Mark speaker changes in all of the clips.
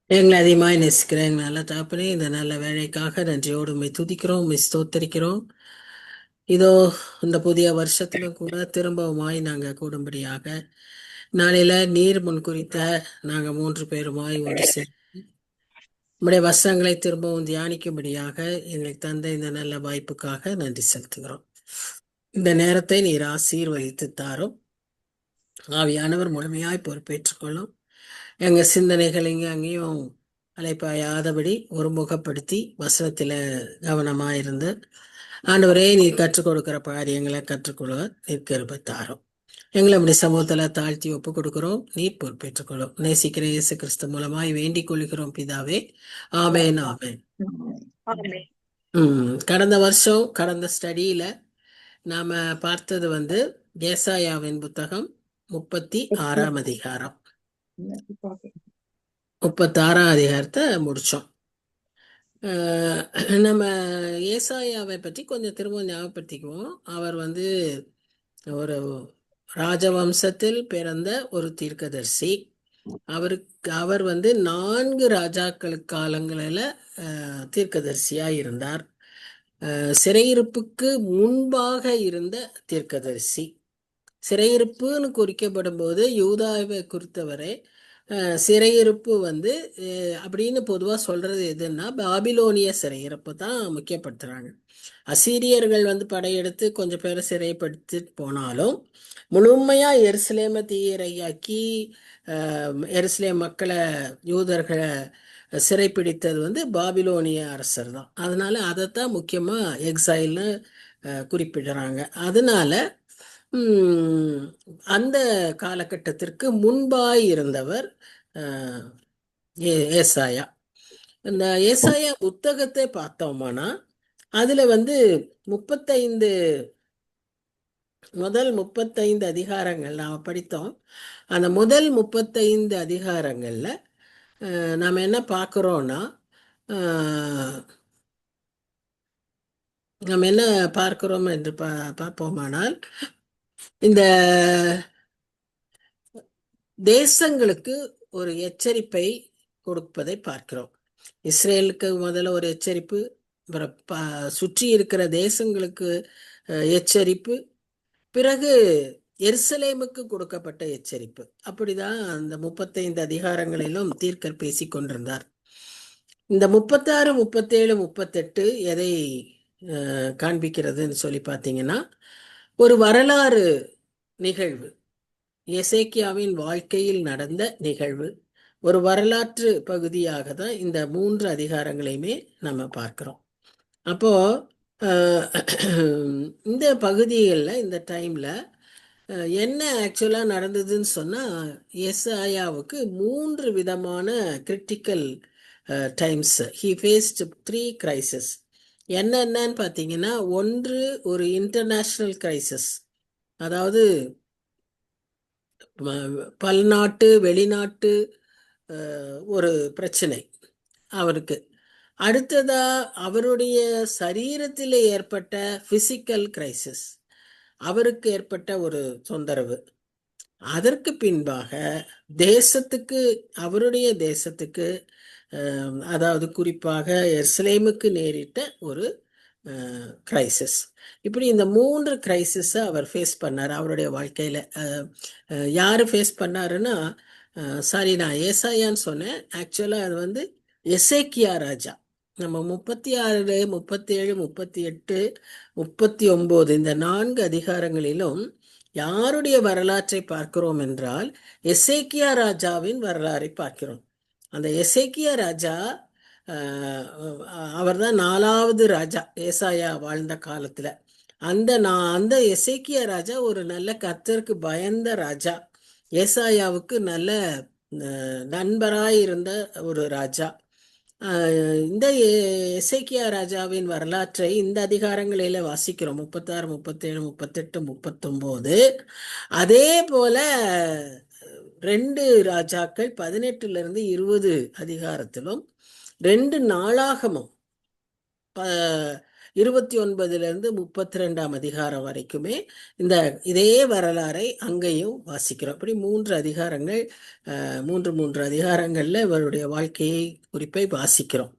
Speaker 1: எங்களை அதிகமாய் நேசிக்கிறேன் நல்ல தகப்பனே, இந்த நல்ல வேலைக்காக நன்றியோடு உம்மை துதிக்கிறோம், உம்மை ஸ்தோத்தரிக்கிறோம். இதோ இந்த புதிய வருஷத்திலும் கூட திரும்பவுமாய் நாங்கள் கூடும்படியாக நாளையில நீர் முன் குறித்த நாங்கள் 3 பேருமாய் ஒன்று சேர் உம்முடைய வசனங்களை திரும்பவும் தியானிக்கும்படியாக எங்களுக்கு தந்த இந்த நல்ல வாய்ப்புக்காக நன்றி செலுத்துகிறோம். இந்த நேரத்தை நீர் ஆசீர்வதித்து தாரும். ஆவியானவர் முழுமையாய் பொறுப்பேற்றுக்கொள்ளும். எங்க சிந்தனைகள் இங்கே அங்கேயும் அலைப்பாயாதபடி ஒருமுகப்படுத்தி வசனத்துல கவனமா இருந்து ஆண்டவரே நீர் கற்றுக் கொடுக்கிற காரியங்களை கற்றுக்கொள்ள நீர் கிருபை தாரும். எங்களை அப்படி சமூகத்துல தாழ்த்தி ஒப்பு கொடுக்கிறோம். நீர் பொறுப்பேற்றுக்கொள்ளும். நேசிக்கிற இயேசு கிறிஸ்து மூலமாய் வேண்டிக் கொள்கிறோம் பிதாவே. ஆமேன் ஆமேன். கடந்த வருஷம் கடந்த ஸ்டடியில நாம பார்த்தது ஏசாயாவின் புத்தகம் 36ஆம் அதிகாரம். 36ஆம் அதிகாரத்தை முடிச்சோம். நம்ம ஏசாயாவை பற்றி கொஞ்சம் திரும்ப ஞாபகப்படுத்திக்குவோம். அவர் ஒரு ராஜவம்சத்தில் பிறந்த ஒரு தீர்க்கதரிசி. அவர் 4 ராஜாக்களுக்கு காலங்களில் தீர்க்கதரிசியா இருந்தார். சிறையிருப்புக்கு முன்பாக இருந்த தீர்க்கதரிசி. சிறையிருப்புன்னு குறிக்கப்படும் போது யூதாவை குறித்தவரை சிறையிருப்பு அப்படின்னு பொதுவாக சொல்றது எதுன்னா பாபிலோனிய சிறையிருப்பு தான் முக்கியப்படுத்துறாங்க. அசீரியர்கள் படையெடுத்து கொஞ்சம் பேரை சிறைப்படுத்தி போனாலும் முழுமையா எருசலேமை தீயரையாக்கி எருசலேம் மக்களை யூதர்களை சிறைப்பிடித்தது பாபிலோனிய அரசர் தான். அதனால அதைத்தான் முக்கியமா எக்ஸைல்னு குறிப்பிடுறாங்க. அதனால அந்த காலகட்டத்திற்கு முன்பாய் இருந்தவர் ஏசாயா. இந்த ஏசாயா புத்தகத்தை பார்த்தோம்னா அதுல 35 அதிகாரங்கள் நாம் படித்தோம். அந்த முதல் 35 அதிகாரங்கள்ல நாம் என்ன பார்க்கிறோம்னா நம்ம என்ன பார்க்கிறோம் என்று பார்ப்போமானால் இந்த தேசங்களுக்கு ஒரு எச்சரிப்பை கொடுப்பதை பார்க்கிறோம். இஸ்ரேலுக்கு முதல்ல ஒரு எச்சரிப்பு, சுற்றி இருக்கிற தேசங்களுக்கு எச்சரிப்பு, பிறகு எருசலேமுக்கு கொடுக்கப்பட்ட எச்சரிப்பு. அப்படிதான் அந்த 35 அதிகாரங்களிலும் தீர்க்கர் பேசி கொண்டிருந்தார். இந்த 36, 37, 38 எதை காண்பிக்கிறதுன்னு சொல்லி பார்த்தீங்கன்னா, ஒரு வரலாறு நிகழ்வு, எசேக்கியாவின் வாழ்க்கையில் நடந்த நிகழ்வு, ஒரு வரலாற்று பகுதியாக தான் இந்த 3 அதிகாரங்களையுமே நம்ம பார்க்கிறோம். அப்போ இந்த பகுதிகளில் இந்த டைம்ல என்ன ஆக்சுவலா நடந்ததுன்னு சொன்னா, எசாயாவுக்கு 3 விதமான critical times. He faced 3 crisis. என்னென்னு பார்த்தீங்கன்னா, ஒன்று ஒரு இன்டர்நேஷ்னல் கிரைசிஸ், அதாவது பல்நாட்டு வெளிநாட்டு ஒரு பிரச்சனை அவருக்கு. அடுத்ததா அவருடைய சரீரத்தில் ஏற்பட்ட பிசிக்கல் கிரைசிஸ், அவருக்கு ஏற்பட்ட ஒரு தொந்தரவு. அதற்கு பின்பாக தேசத்துக்கு, அவருடைய தேசத்துக்கு, அதாவது குறிப்பாக எருசலேமுக்கு நேரிட்ட ஒரு கிரைசிஸ். இப்படி இந்த 3 கிரைசிஸை அவர் ஃபேஸ் பண்ணார் அவருடைய வாழ்க்கையில். யார் ஃபேஸ் பண்ணாருன்னா, சாரி நான் ஏசாயான்னு சொன்னேன், ஆக்சுவலாக அது எசேக்கியா ராஜா. நம்ம 36, 37, 38, 39 இந்த 4 அதிகாரங்களிலும் யாருடைய வரலாற்றை பார்க்கிறோம் என்றால் எசேக்கியா ராஜாவின் வரலாறை பார்க்கிறோம். அந்த எசேக்கியா ராஜா அவர் தான் 4வது ராஜா ஏசாயா வாழ்ந்த காலத்துல. அந்த எசேக்கியா ராஜா ஒரு நல்ல கர்த்தருக்கு பயந்த ராஜா, ஏசாயாவுக்கு நல்ல நண்பராய் இருந்த ஒரு ராஜா. இந்த எசேக்கியா ராஜாவின் வரலாற்றை இந்த அதிகாரங்களில வாசிக்கிறோம், 36, 37, 38, 39. அதே போல 2 ராஜாக்கள் 18 20 அதிகாரத்திலும், 2 நாளாகமும் 29லிருந்து 32ஆம் அதிகாரம் வரைக்குமே இதே வரலாறை அங்கேயும் வாசிக்கிறோம். இப்படி 3 அதிகாரங்கள்ல இவருடைய வாழ்க்கையை குறிப்பை வாசிக்கிறோம்.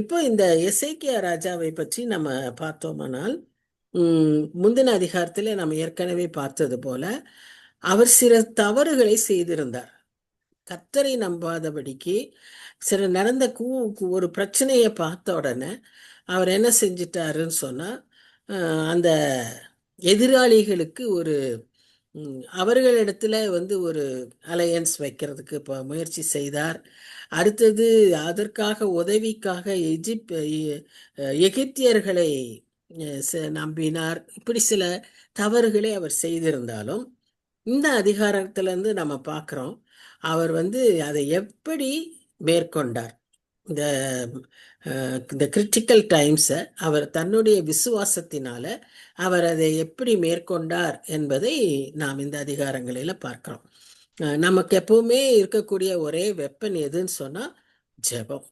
Speaker 1: இப்போ இந்த எசேக்கியா ராஜாவை பற்றி நம்ம பார்த்தோமானால், முந்தின அதிகாரத்தில் நம்ம ஏற்கனவே பார்த்தது போல அவர் சில தவறுகளை செய்திருந்தார். கர்த்தரை நம்பாதபடிக்கு சில நடந்த ஒரு பிரச்சனையை பார்த்த உடனே அவர் என்ன செஞ்சிட்டாருன்னு சொன்னா, அந்த எதிராளிகளுக்கு அவர்களிடத்துல ஒரு அலையன்ஸ் வைக்கிறதுக்கு இப்போ முயற்சி செய்தார். அடுத்தது அதற்காக உதவிக்காக எகிப்தியர்களை நம்பினார். இப்படி சில தவறுகளை அவர் செய்திருந்தாலும் இந்த அதிகாரத்திலிருந்து நம்ம பார்க்குறோம் அவர் அதை எப்படி மேற்கொண்டார். இந்த இந்த கிரிட்டிக்கல் டைம்ஸை அவர் தன்னுடைய விசுவாசத்தினால அவர் அதை எப்படி மேற்கொண்டார் என்பதை நாம் இந்த அதிகாரங்களில் பார்க்கிறோம். நமக்கு எப்பவுமே இருக்கக்கூடிய ஒரே வெப்பன் எதுன்னு சொன்னா ஜெபம்.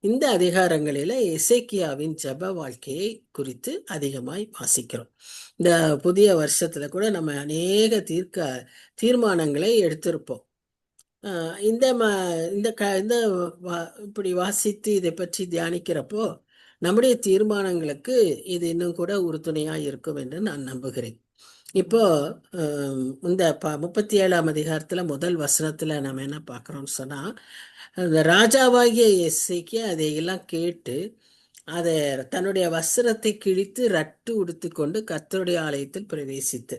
Speaker 1: இந்த அதிகாரங்களில் எசேக்கியாவின் ஜெப வாழ்க்கையை குறித்து அதிகமாய் வாசிக்கிறோம். இந்த புதிய வருஷத்துல கூட நம்ம அநேக தீர்மானங்களை எடுத்திருப்போம். இந்த இப்படி வாசித்து இதை பற்றி தியானிக்கிறப்போ நம்முடைய தீர்மானங்களுக்கு இது இன்னும் கூட உறுதுணையாக இருக்கும் என்று நான் நம்புகிறேன். இப்போ இந்த 37ஆம் அதிகாரத்துல முதல் வசனத்துல நம்ம என்ன பார்க்குறோம்னு சொன்னா, அந்த ராஜாவாகிய எசேக்கியா அதையெல்லாம் கேட்டு அதை தன்னுடைய வஸ்திரத்தை கிழித்து ரட்டு உடுத்தி கொண்டு கர்த்தருடைய ஆலயத்தில் பிரவேசித்து.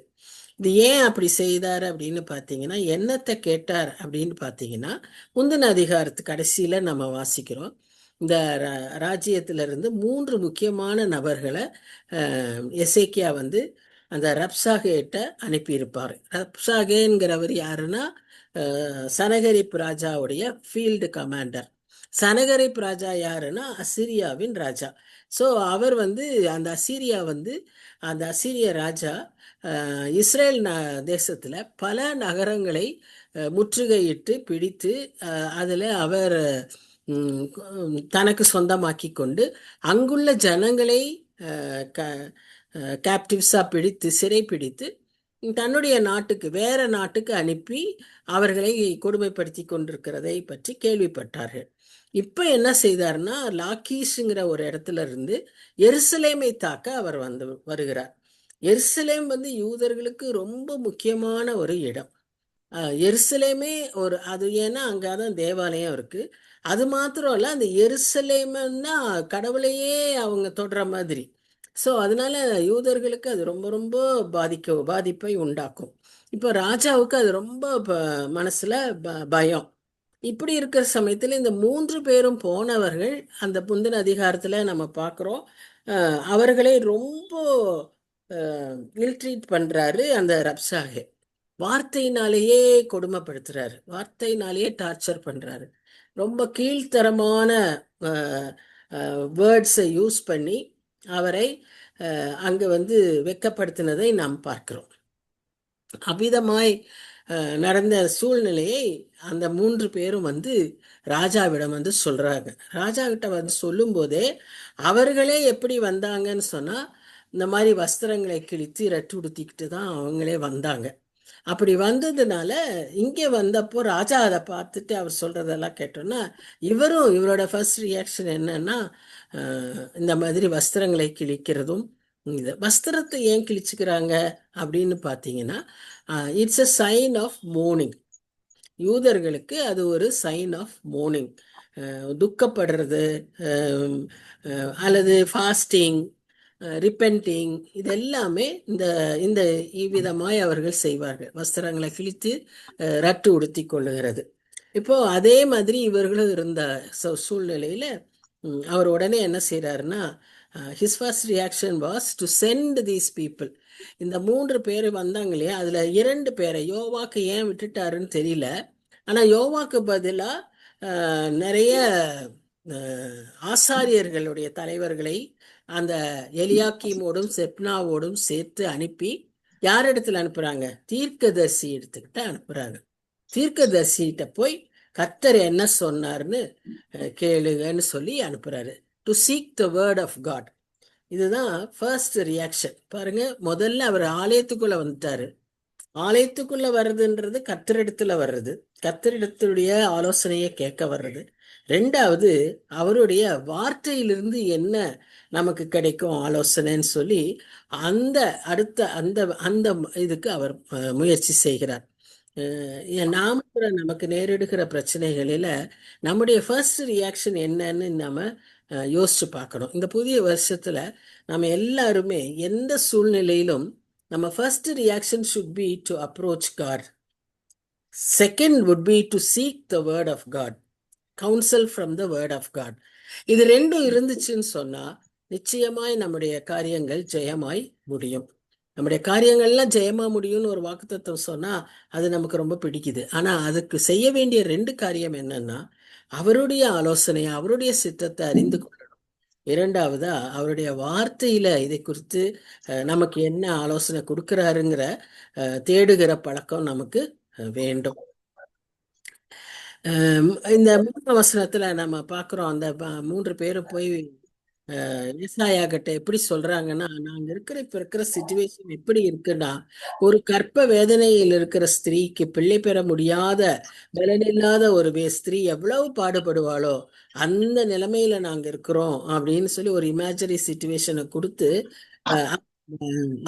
Speaker 1: இது ஏன் அப்படி செய்தார் அப்படின்னு பார்த்தீங்கன்னா, என்னத்தை கேட்டார் அப்படின்னு பார்த்தீங்கன்னா, முந்தின அதிகாரத்து கடைசியில் நம்ம வாசிக்கிறோம். இந்த ராஜ்யத்திலிருந்து 3 முக்கியமான நபர்களை எசேக்கியா அந்த ரப்சாகேட்ட அனுப்பியிருப்பார். ரப்சாகேங்கிறவர் யாருன்னா சனகரிப் ராஜாவுடைய ஃபீல்டு கமாண்டர். சனகரிப் ராஜா யாருன்னா அசிரியாவின் ராஜா. ஸோ அவர் அந்த அசீரியா அந்த அசீரிய ராஜா இஸ்ரேல் தேசத்துல பல நகரங்களை முற்றுகையிட்டு பிடித்து அதில் அவர் தனக்கு சொந்தமாக்கி கொண்டு அங்குள்ள ஜனங்களை கேப்டிவ்ஸா பிடித்து சிறை பிடித்து தன்னுடைய நாட்டுக்கு வேற நாட்டுக்கு அனுப்பி அவர்களை கொடுமைப்படுத்தி கொண்டிருக்கிறதை பற்றி கேள்விப்பட்டார்கள். இப்ப என்ன செய்தார்னா, லாக்கீஷுங்கிற ஒரு இடத்துல இருந்து எருசலேமை தாக்க அவர் வருகிறார். எருசலேம் யூதர்களுக்கு ரொம்ப முக்கியமான ஒரு இடம். எருசலேமே அது ஏன்னா அங்கதான் தேவாலயம் இருக்கு. அது மாத்திரம் இல்ல, அந்த எருசலேம்னா கடவுளையே அவங்க தொடுற மாதிரி. ஸோ அதனால யூதர்களுக்கு அது ரொம்ப ரொம்ப பாதிப்பை உண்டாக்கும். இப்போ ராஜாவுக்கு அது ரொம்ப மனசுல பயம். இப்படி இருக்கிற சமயத்தில் இந்த 3 பேரும் போனவர்கள் அந்த முந்தின அதிகாரத்துல நம்ம பார்க்குறோம். அவர்களை ரொம்ப இல்ட்ரீட் பண்றாரு அந்த ரப்சாகே. வார்த்தையினாலேயே கொடுமைப்படுத்துறாரு, வார்த்தையினாலேயே டார்ச்சர் பண்றாரு. ரொம்ப கீழ்த்தரமான வேர்ட்ஸை யூஸ் பண்ணி அவரை அங்க வெட்கப்படுத்தினதை நாம் பார்க்கிறோம். அவ்விதமாய் நடந்த சூழ்நிலையை அந்த 3 பேரும் ராஜாவிடம் சொல்றாங்க. ராஜா கிட்ட சொல்லும் போதே அவர்களே எப்படி வந்தாங்கன்னு சொன்னா, இந்த மாதிரி வஸ்திரங்களை கிழித்து ரட்டு உடுத்திக்கிட்டு தான் அவங்களே வந்தாங்க. அப்படி வந்ததுனால இங்கே வந்தப்போ ராஜா அதை பார்த்துட்டு அவர் சொல்றதெல்லாம் கேட்டோம்னா, இவரோட ஃபர்ஸ்ட் ரியாக்ஷன் என்னன்னா, இந்த மாதிரி வஸ்திரங்களை கிழிக்கிறதும். இந்த வஸ்திரத்தை ஏன் கிழிச்சுக்கிறாங்க அப்படின்னு பார்த்தீங்கன்னா, it's a sign of mourning. யூதர்களுக்கு அது ஒரு சைன் ஆஃப் மோர்னிங். துக்கப்படுறது அல்லது ஃபாஸ்டிங், ரிப்பென்டிங், இதெல்லாமே இந்த இவ்விதமாய் அவர்கள் செய்வார்கள். வஸ்திரங்களை கிழித்து ரட்டு உடுத்தி கொள்ளுகிறது. இப்போ அதே மாதிரி இவர்களும் இருந்த சூழ்நிலையில அவர் உடனே என்ன செய்யறாருன்னா, his first reaction was to send these people. இந்த 3 பேர் வந்தாங்க இல்லையா, அதுல 2 பேரை யோவாக்கு ஏன் விட்டுட்டாருன்னு தெரியல. ஆனா யோவாக்கு பதிலா நிறைய ஆசாரியர்களுடைய தலைவர்களை அந்த எலியாக்கீமோடும் செப்னாவோடும் சேர்த்து அனுப்பி யாரிடத்துல அனுப்புறாங்க, தீர்க்கதரிசி எடுத்துக்கிட்ட அனுப்புறாங்க. தீர்க்கதரிசிகிட்ட போய் கர்த்தர் என்ன சொன்னார்னு கேளுங்கன்னு சொல்லி அனுப்புறாரு. To seek the word of God. இதுதான் ஃபர்ஸ்ட் ரியாக்ஷன். பாருங்க, முதல்ல அவர் ஆலயத்துக்குள்ள வந்துட்டாரு. ஆலயத்துக்குள்ள வர்றதுன்றது கர்த்தரிடத்துல வர்றது, கர்த்தரிடத்துடைய ஆலோசனையை கேட்க வர்றது. ரெண்டாவது, அவருடைய வார்த்தையிலிருந்து என்ன நமக்கு கிடைக்கும் ஆலோசனைன்னு சொல்லி அந்த அடுத்த அந்த அந்த இதுக்கு அவர் முயற்சி செய்கிறார். நாம கூட நமக்கு நேரிடுகிற பிரச்சனைகளில நம்முடைய ஃபர்ஸ்ட் ரியாக்ஷன் என்னன்னு நாம யோசிச்சு பார்க்கணும். இந்த புதிய வருஷத்துல நம்ம எல்லாருமே எந்த சூழ்நிலையிலும் நம்ம first reaction should be to approach God. Second would be to seek the word of God, counsel from the word of God. இது ரெண்டும் இருந்துச்சுன்னு சொன்னா நிச்சயமாய் நம்முடைய காரியங்கள் ஜெயமாய் முடியும். நம்முடைய காரியங்கள்லாம் ஜெயமா முடியும்னு ஒரு வாக்குத்தத்தம் சொன்னா அது நமக்கு ரொம்ப பிடிக்குது. ஆனா அதுக்கு செய்ய வேண்டிய ரெண்டு காரியம் என்னன்னா, அவருடைய ஆலோசனை, அவருடைய சித்தத்தை அறிந்து கொள்ளணும். இரண்டாவதா, அவருடைய வார்த்தையில இதை குறித்து நமக்கு என்ன ஆலோசனை கொடுக்கிறாருங்கிற தேடுகிற பழக்கம் நமக்கு வேண்டும். இந்த 3ஆம் வசனத்துல நம்ம பாக்குறோம், அந்த 3 பேரும் போய் ஏசாயா கிட்ட எப்படி சொல்றாங்கன்னா, நாங்க இப்ப இருக்கிற சிச்சுவேஷன் எப்படி இருக்குன்னா, ஒரு கர்ப்ப வேதனையில் இருக்கிற ஸ்திரீக்கு பிள்ளை பெற முடியாத பலனில்லாத ஒரு ஸ்திரீ எவ்வளவு பாடுபடுவாளோ அந்த நிலைமையில நாங்க இருக்கிறோம் அப்படின்னு சொல்லி ஒரு இமேஜினரி சிச்சுவேஷனை கொடுத்து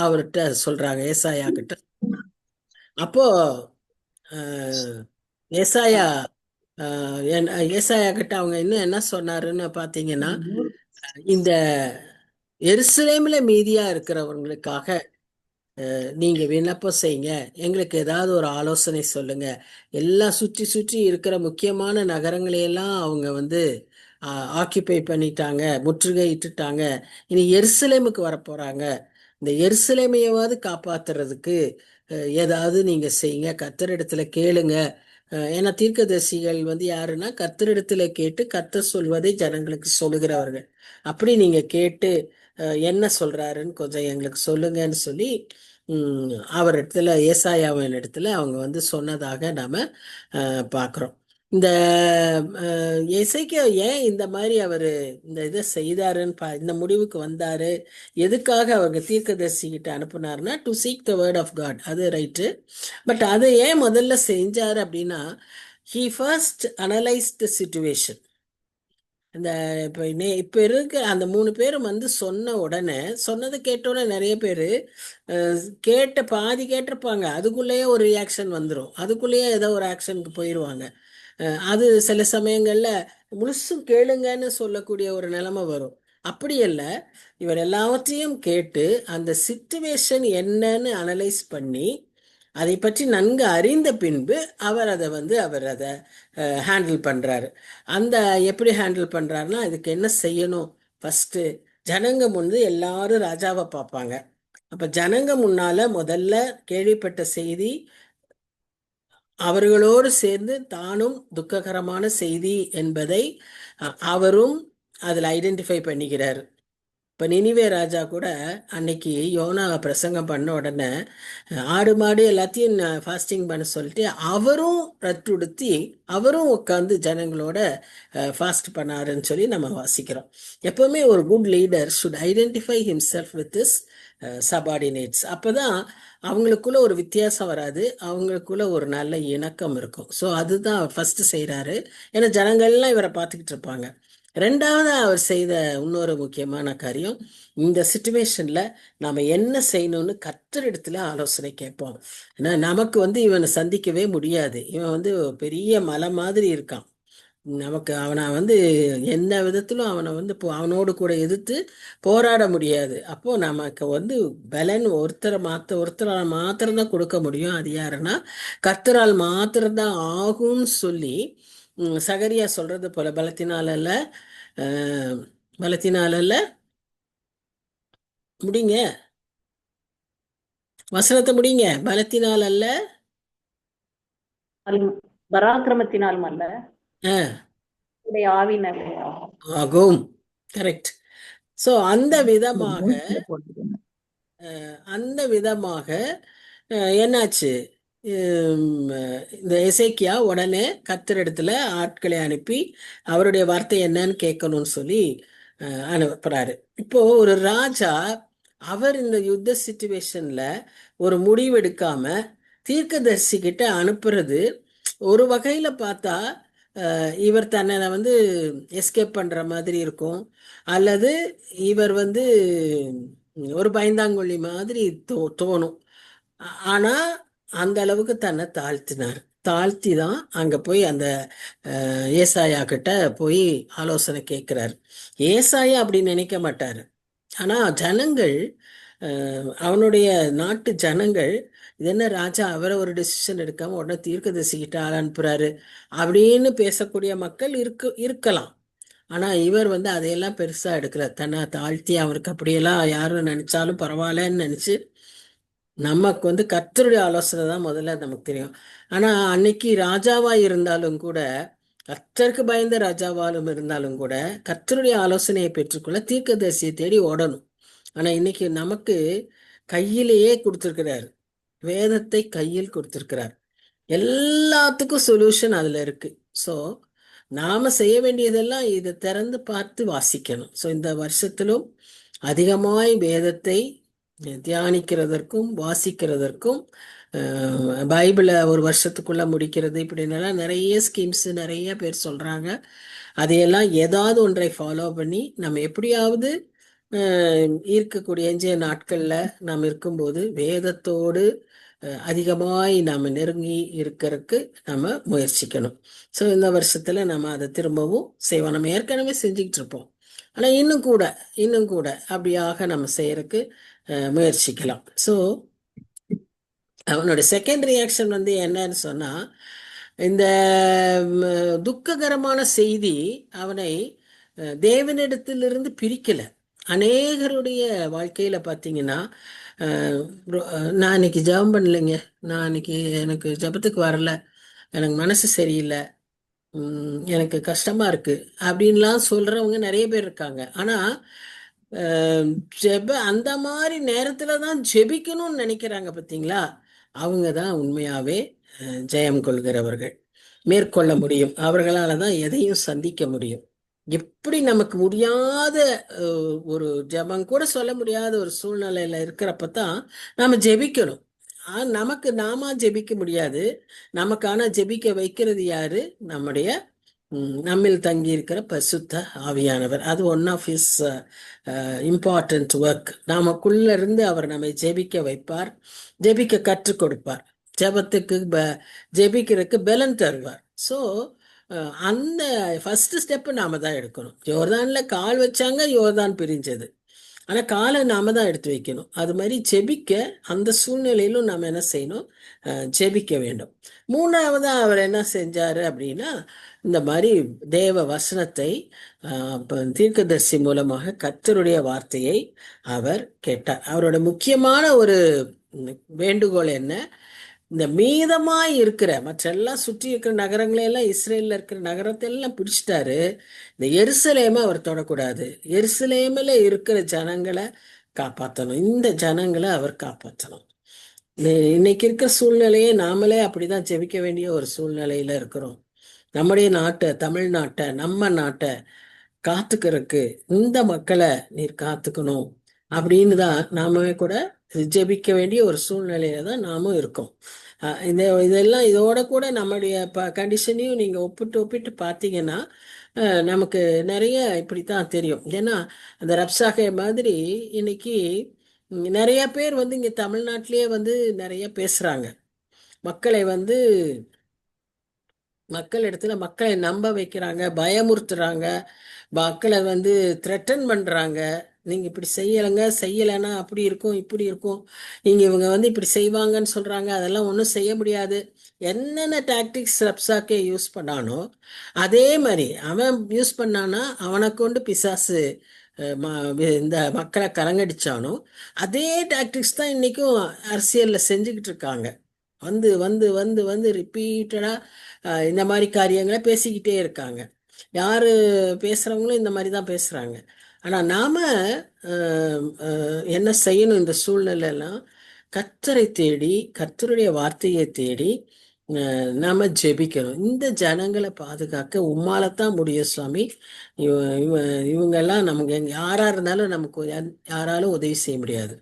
Speaker 1: அவர்கிட்ட சொல்றாங்க, ஏசாயா கிட்ட. அப்போ ஏசாயா ஏசாயா கிட்ட அவங்க இன்னும் என்ன சொன்னாருன்னு பாத்தீங்கன்னா, இந்த எருசலேம்ல மீதியா இருக்கிறவங்களுக்காக நீங்க விண்ணப்பம் செய்யுங்க, எங்களுக்கு ஏதாவது ஒரு ஆலோசனை சொல்லுங்க. எல்லாம் சுற்றி சுற்றி இருக்கிற முக்கியமான நகரங்களையெல்லாம் அவங்க வந்து ஆக்கியபை பண்ணிட்டாங்க, முற்றுகையிட்டுட்டாங்க. இனி எருசலேமுக்கு வரப்போறாங்க. இந்த எருசலேமையாவது காப்பாத்துறதுக்கு ஏதாவது நீங்க செய்யுங்க, கர்த்தரிடத்துல கேளுங்க. ஏன்னா தீர்க்கதரிசிகள் வந்து யாருன்னா, கர்த்தரிடத்துல கேட்டு கர்த்தர் சொல்வதை ஜனங்களுக்கு சொல்லுகிறவர்கள். அப்படி நீங்க கேட்டு என்ன சொல்றாருன்னு கொஞ்சம் எங்களுக்கு சொல்லுங்கன்னு சொல்லி அவரிடத்துல, ஏசாயாவின் இடத்துல அவங்க வந்து சொன்னதாக நாம பார்க்குறோம். இந்த எசேக்கியா ஏன் இந்த மாதிரி அவரு இந்த இதை செய்தாருன்னு இந்த முடிவுக்கு வந்தாரு, எதுக்காக அவங்க தீர்க்கதரிசி கிட்ட அனுப்புனாருன்னா, to seek the word of God, அது ரைட்டு. பட் அதை ஏன் முதல்ல செஞ்சாரு அப்படின்னா, he first analyse the situation. இந்த இப்ப இருக்க அந்த 3 பேரும் வந்து சொன்ன உடனே, சொன்னதை கேட்டோடனே நிறைய பேரு கேட்ட பாதி கேட்டிருப்பாங்க, அதுக்குள்ளேயே ஒரு ரியாக்ஷன் வந்துடும், அதுக்குள்ளேயே ஏதோ ஒரு ஆக்ஷனுக்கு போயிடுவாங்க. அது சில சமயங்கள்ல முழுசும் கேளுங்கன்னு சொல்லக்கூடிய ஒரு நிலைமை வரும். அப்படி அல்ல, இவர் எல்லாவற்றையும் கேட்டு அந்த சிச்சுவேஷன் என்னன்னு அனலைஸ் பண்ணி அதை பற்றி நன்கு அறிந்த பின்பு அவர் அதை ஹேண்டில் பண்றாரு. அந்த எப்படி ஹேண்டில் பண்றாருன்னா, இதுக்கு என்ன செய்யணும், ஃபர்ஸ்ட் ஜனங்க முன்பு எல்லாரும் ராஜாவை பார்ப்பாங்க. அப்ப ஜனங்க முன்னால முதல்ல கேள்விப்பட்ட செய்தி, அவர்களோடு சேர்ந்து தானும் துக்ககரமான செய்தி என்பதை அவரும் அதில் ஐடென்டிஃபை பண்ணிக்கிறார். இப்போ நினிவே ராஜா கூட அன்னைக்கு யோனா பிரசங்கம் பண்ண உடனே ஆடு மாடு எல்லாத்தையும் ஃபாஸ்டிங் பண்ண சொல்லிட்டு அவரும் ரத்துடுத்தி அவரும் உட்காந்து ஜனங்களோட ஃபாஸ்ட் பண்ணாருன்னு சொல்லி நம்ம வாசிக்கிறோம். எப்பவுமே ஒரு good leader should identify himself with this subordinates. அப்போதான் அவங்களுக்குள்ள ஒரு வித்தியாசம் வராது, அவங்களுக்குள்ள ஒரு நல்ல இணக்கம் இருக்கும். ஸோ அதுதான் ஃபர்ஸ்ட் செய்கிறாரு. ஏன்னா ஜனங்கள்லாம் இவரை பார்த்துக்கிட்டு இருப்பாங்க. ரெண்டாவது அவர் செய்த இன்னொரு முக்கியமான காரியம், இந்த சுச்சுவேஷன்ல நாம என்ன செய்யணும்னு கர்த்தரிடத்துல ஆலோசனை கேட்போம். ஏன்னா நமக்கு வந்து இவனை சந்திக்கவே முடியாது, இவன் வந்து பெரிய மலை மாதிரி இருக்கான். நமக்கு அவனை வந்து எந்த விதத்திலும் அவனை வந்து அவனோடு கூட எதிர்த்து போராட முடியாது. அப்போ நமக்கு வந்து பலன் ஒருத்தரால் மாத்திரம்தான் கொடுக்க முடியும். அது யாருன்னா கர்த்தரால் மாத்திரம்தான் ஆகும்னு சொல்லி சகரியா சொல்றது போல, பலத்தினால பலத்தினால முடிங்க, வசனத்தை முடிங்க. பலத்தினால் அல்ல,
Speaker 2: பராக்கிரமத்தினாலும் அல்ல, ஆவியினாலே
Speaker 1: ஆகும். கரெக்ட். ஸோ அந்த விதமாக என்னாச்சு, இந்த எசேக்கியா உடனே கர்த்தரிடத்துல ஆட்களை அனுப்பி அவருடைய வார்த்தை என்னன்னு கேட்கணும்னு சொல்லி அனுப்புறாரு. இப்போ ஒரு ராஜா அவர் இந்த யுத்த சிச்சுவேஷன்ல ஒரு முடிவு எடுக்காம தீர்க்கதரிசி கிட்ட அனுப்புறது ஒரு வகையில பார்த்தா இவர் தன்னை வந்து எஸ்கேப் பண்ற மாதிரி இருக்கும், அல்லது இவர் வந்து ஒரு பயந்தாங்கொள்ளி மாதிரி தோணும். ஆனா அந்த அளவுக்கு தன்னை தாழ்த்தினார். தாழ்த்தி தான் அங்க போய் அந்த ஏசாயா கிட்ட போய் ஆலோசனை கேட்கிறார். ஏசாயா அப்படி நினைக்க மாட்டாரு. ஆனா ஜனங்கள், அவனுடைய நாட்டு ஜனங்கள், இது என்ன ராஜா அவரை ஒரு டெசிஷன் எடுக்காம உடனே தீர்க்கதரிசிக்கிட்ட ஆள் அனுப்புறாரு அப்படின்னு பேசக்கூடிய மக்கள் இருக்கலாம். ஆனா இவர் வந்து அதையெல்லாம் பெருசா எடுக்கிறார். தன்னை தாழ்த்தி அவருக்கு அப்படியெல்லாம் யாரும் நினைச்சாலும் பரவாயில்லன்னு நினைச்சு, நமக்கு வந்து கர்த்தருடைய ஆலோசனை தான் முதல்ல நமக்கு தெரியும். ஆனா அன்னைக்கு ராஜாவா இருந்தாலும் கூட, கர்த்தருக்கு பயந்த ராஜாவாலும் இருந்தாலும் கூட, கர்த்தருடைய ஆலோசனையை பெற்றுக்கொள்ள தீர்க்கதரிசியை தேடி ஓடணும். ஆனா இன்னைக்கு நமக்கு கையிலேயே கொடுத்திருக்கிறார், வேதத்தை கையில் கொடுத்திருக்கிறார். எல்லாத்துக்கும் சொல்யூஷன் அதுல இருக்கு. ஸோ நாம செய்ய வேண்டியதெல்லாம் இதை திறந்து பார்த்து வாசிக்கணும். ஸோ இந்த வருஷத்திலும் அதிகமாய் வேதத்தை தியானிக்கிறதற்கும் வாசிக்கிறதற்கும், பைபிளை ஒரு வருஷத்துக்குள்ள முடிக்கிறது இப்படின்னெல்லாம் நிறைய ஸ்கீம்ஸ் நிறைய பேர் சொல்றாங்க. அதையெல்லாம் ஏதாவது ஒன்றை ஃபாலோ பண்ணி நம்ம எப்படியாவது இருக்கக்கூடிய எஞ்சிய நாட்கள்ல நாம் இருக்கும்போது வேதத்தோடு அதிகமாய் நாம் நெருங்கி இருக்கிறதுக்கு நம்ம முயற்சிக்கணும். ஸோ இந்த வருஷத்துல நம்ம அதை திரும்பவும் செய்வோம். நம்ம ஏற்கனவே செஞ்சுக்கிட்டு இருப்போம், ஆனா இன்னும் கூட அப்படியாக நம்ம செய்யறதுக்கு முயற்சிக்கலாம். ஸோ அவனோட செகண்ட் ரியாக்ஷன் வந்து என்னன்னு சொன்னா, இந்த துக்ககரமான செய்தி அவனை தேவனிடத்திலிருந்து பிரிக்கல. அநேகருடைய வாழ்க்கையில பார்த்தீங்கன்னா, நான் இன்னைக்கு ஜெபம் பண்ணலைங்க, நான் இன்னைக்கு எனக்கு ஜெபத்துக்கு வரல, எனக்கு மனசு சரியில்லை, எனக்கு கஷ்டமா இருக்கு அப்படின்லாம் சொல்றவங்க நிறைய பேர் இருக்காங்க. ஆனா ஜெப அந்த மாதிரி நேரத்துல தான் ஜெபிக்கணும்னு நினைக்கிறாங்க பார்த்தீங்களா, அவங்க தான் உண்மையாவே ஜெயம் கொள்கிறவர்கள். மேற்கொள்ள முடியும், அவர்களால தான் எதையும் சந்திக்க முடியும். எப்படி நமக்கு முடியாத ஒரு ஜெபம் கூட சொல்ல முடியாத ஒரு சூழ்நிலையில இருக்கிறப்ப தான் நாம ஜெபிக்கணும். நமக்கு நாம ஜெபிக்க முடியாது. நமக்கான ஜெபிக்க வைக்கிறது யாரு? நம்மில் தங்கி இருக்கிற பரிசுத்த ஆவியானவர். அது one of his important work. நமக்குள்ள இருந்து அவர் நம்மை ஜெபிக்க வைப்பார், ஜெபிக்க கற்றுக் கொடுப்பார், ஜெபத்துக்கு ஜெபிக்கிறதுக்கு பலன் தருவார். ஸோ அந்த ஃபர்ஸ்ட் ஸ்டெப்பு நாம தான் எடுக்கணும். யோர்தான்ல கால் வச்சாங்க, யோர்தான் பிரிஞ்சது. ஆனா காலை நாம தான் எடுத்து வைக்கணும். அது மாதிரி ஜெபிக்க அந்த சூழ்நிலையிலும் நாம என்ன செய்யணும்? ஜெபிக்க வேண்டும். மூணாவதா அவர் என்ன செஞ்சாரு அப்படின்னா, இந்த மாதிரி தேவ வசனத்தை தீர்க்கதரிசி மூலமாக கர்த்தருடைய வார்த்தையை அவர் கேட்டார். அவரோட முக்கியமான ஒரு வேண்டுகோள் என்ன? இந்த மீதமாய் இருக்கிற மற்றெல்லாம் சுற்றி இருக்கிற நகரங்களையெல்லாம், இஸ்ரேலில் இருக்கிற நகரத்தை எல்லாம் பிடிச்சிட்டாரு. இந்த எருசலேமை அவர் தொடக்கூடாது. எருசலேமில் இருக்கிற ஜனங்களை காப்பாற்றணும். இந்த ஜனங்களை அவர் காப்பாற்றணும். இன்னைக்கு இருக்கிற சூழ்நிலையே நாமளே அப்படிதான் ஜெபிக்க வேண்டிய ஒரு சூழ்நிலையில இருக்கிறோம். நம்முடைய நாட்டை, தமிழ்நாட்டை, நம்ம நாட்டை காத்துக்கிறதுக்கு இந்த மக்களை நீர் காத்துக்கணும் அப்படின்னு தான் நாமவே கூட ஜெபிக்க வேண்டிய ஒரு சூழ்நிலையில தான் நாமும் இருக்கோம். இதெல்லாம் இதோட கூட நம்முடைய கண்டிஷனையும் நீங்க ஒப்பிட்டு பார்த்தீங்கன்னா நமக்கு நிறைய இப்படித்தான் தெரியும். ஏன்னா அந்த ரப்சாகே மாதிரி இன்னைக்கு நிறைய பேர் வந்து இங்க தமிழ்நாட்டிலேயே வந்து நிறைய பேசுறாங்க. மக்களை வந்து மக்களை நம்ப வைக்கிறாங்க, பயமுறுத்துறாங்க, மக்களை வந்து த்ரெட்டன் பண்றாங்க. நீங்க இப்படி செய்யலைன்னா அப்படி இருக்கும், இப்படி இருக்கும், நீங்க இவங்க வந்து இப்படி செய்வாங்கன்னு சொல்றாங்க, அதெல்லாம் ஒன்றும் செய்ய முடியாது. என்னென்ன டாக்டிக்ஸ் ரப்சாக்கே யூஸ் பண்ணானோ அதே மாதிரி அவன் யூஸ் பண்ணானா, அவனை கொண்டு பிசாசு இந்த மக்களை கலங்கடிச்சானோ அதே டாக்டிக்ஸ் தான் இன்னைக்கும் அரசியல்ல செஞ்சுக்கிட்டு இருக்காங்க. வந்து வந்து வந்து வந்து ரிப்பீட்டடா இந்த மாதிரி காரியங்களை பேசிக்கிட்டே இருக்காங்க. யாரு பேசுறவங்களும் இந்த மாதிரி தான் பேசுறாங்க. ஆனா நாம என்ன செய்யணும்? இந்த சூழ்நிலையெல்லாம் கர்த்தரை தேடி, கர்த்தருடைய வார்த்தையை தேடி நாம ஜெபிக்கணும். இந்த ஜனங்களை பாதுகாக்க உம்மாலத்தான் முடியும் சுவாமி. இவங்கெல்லாம் நமக்கு யாரா இருந்தாலும் நமக்கு யாராலும் உதவி செய்ய முடியாது.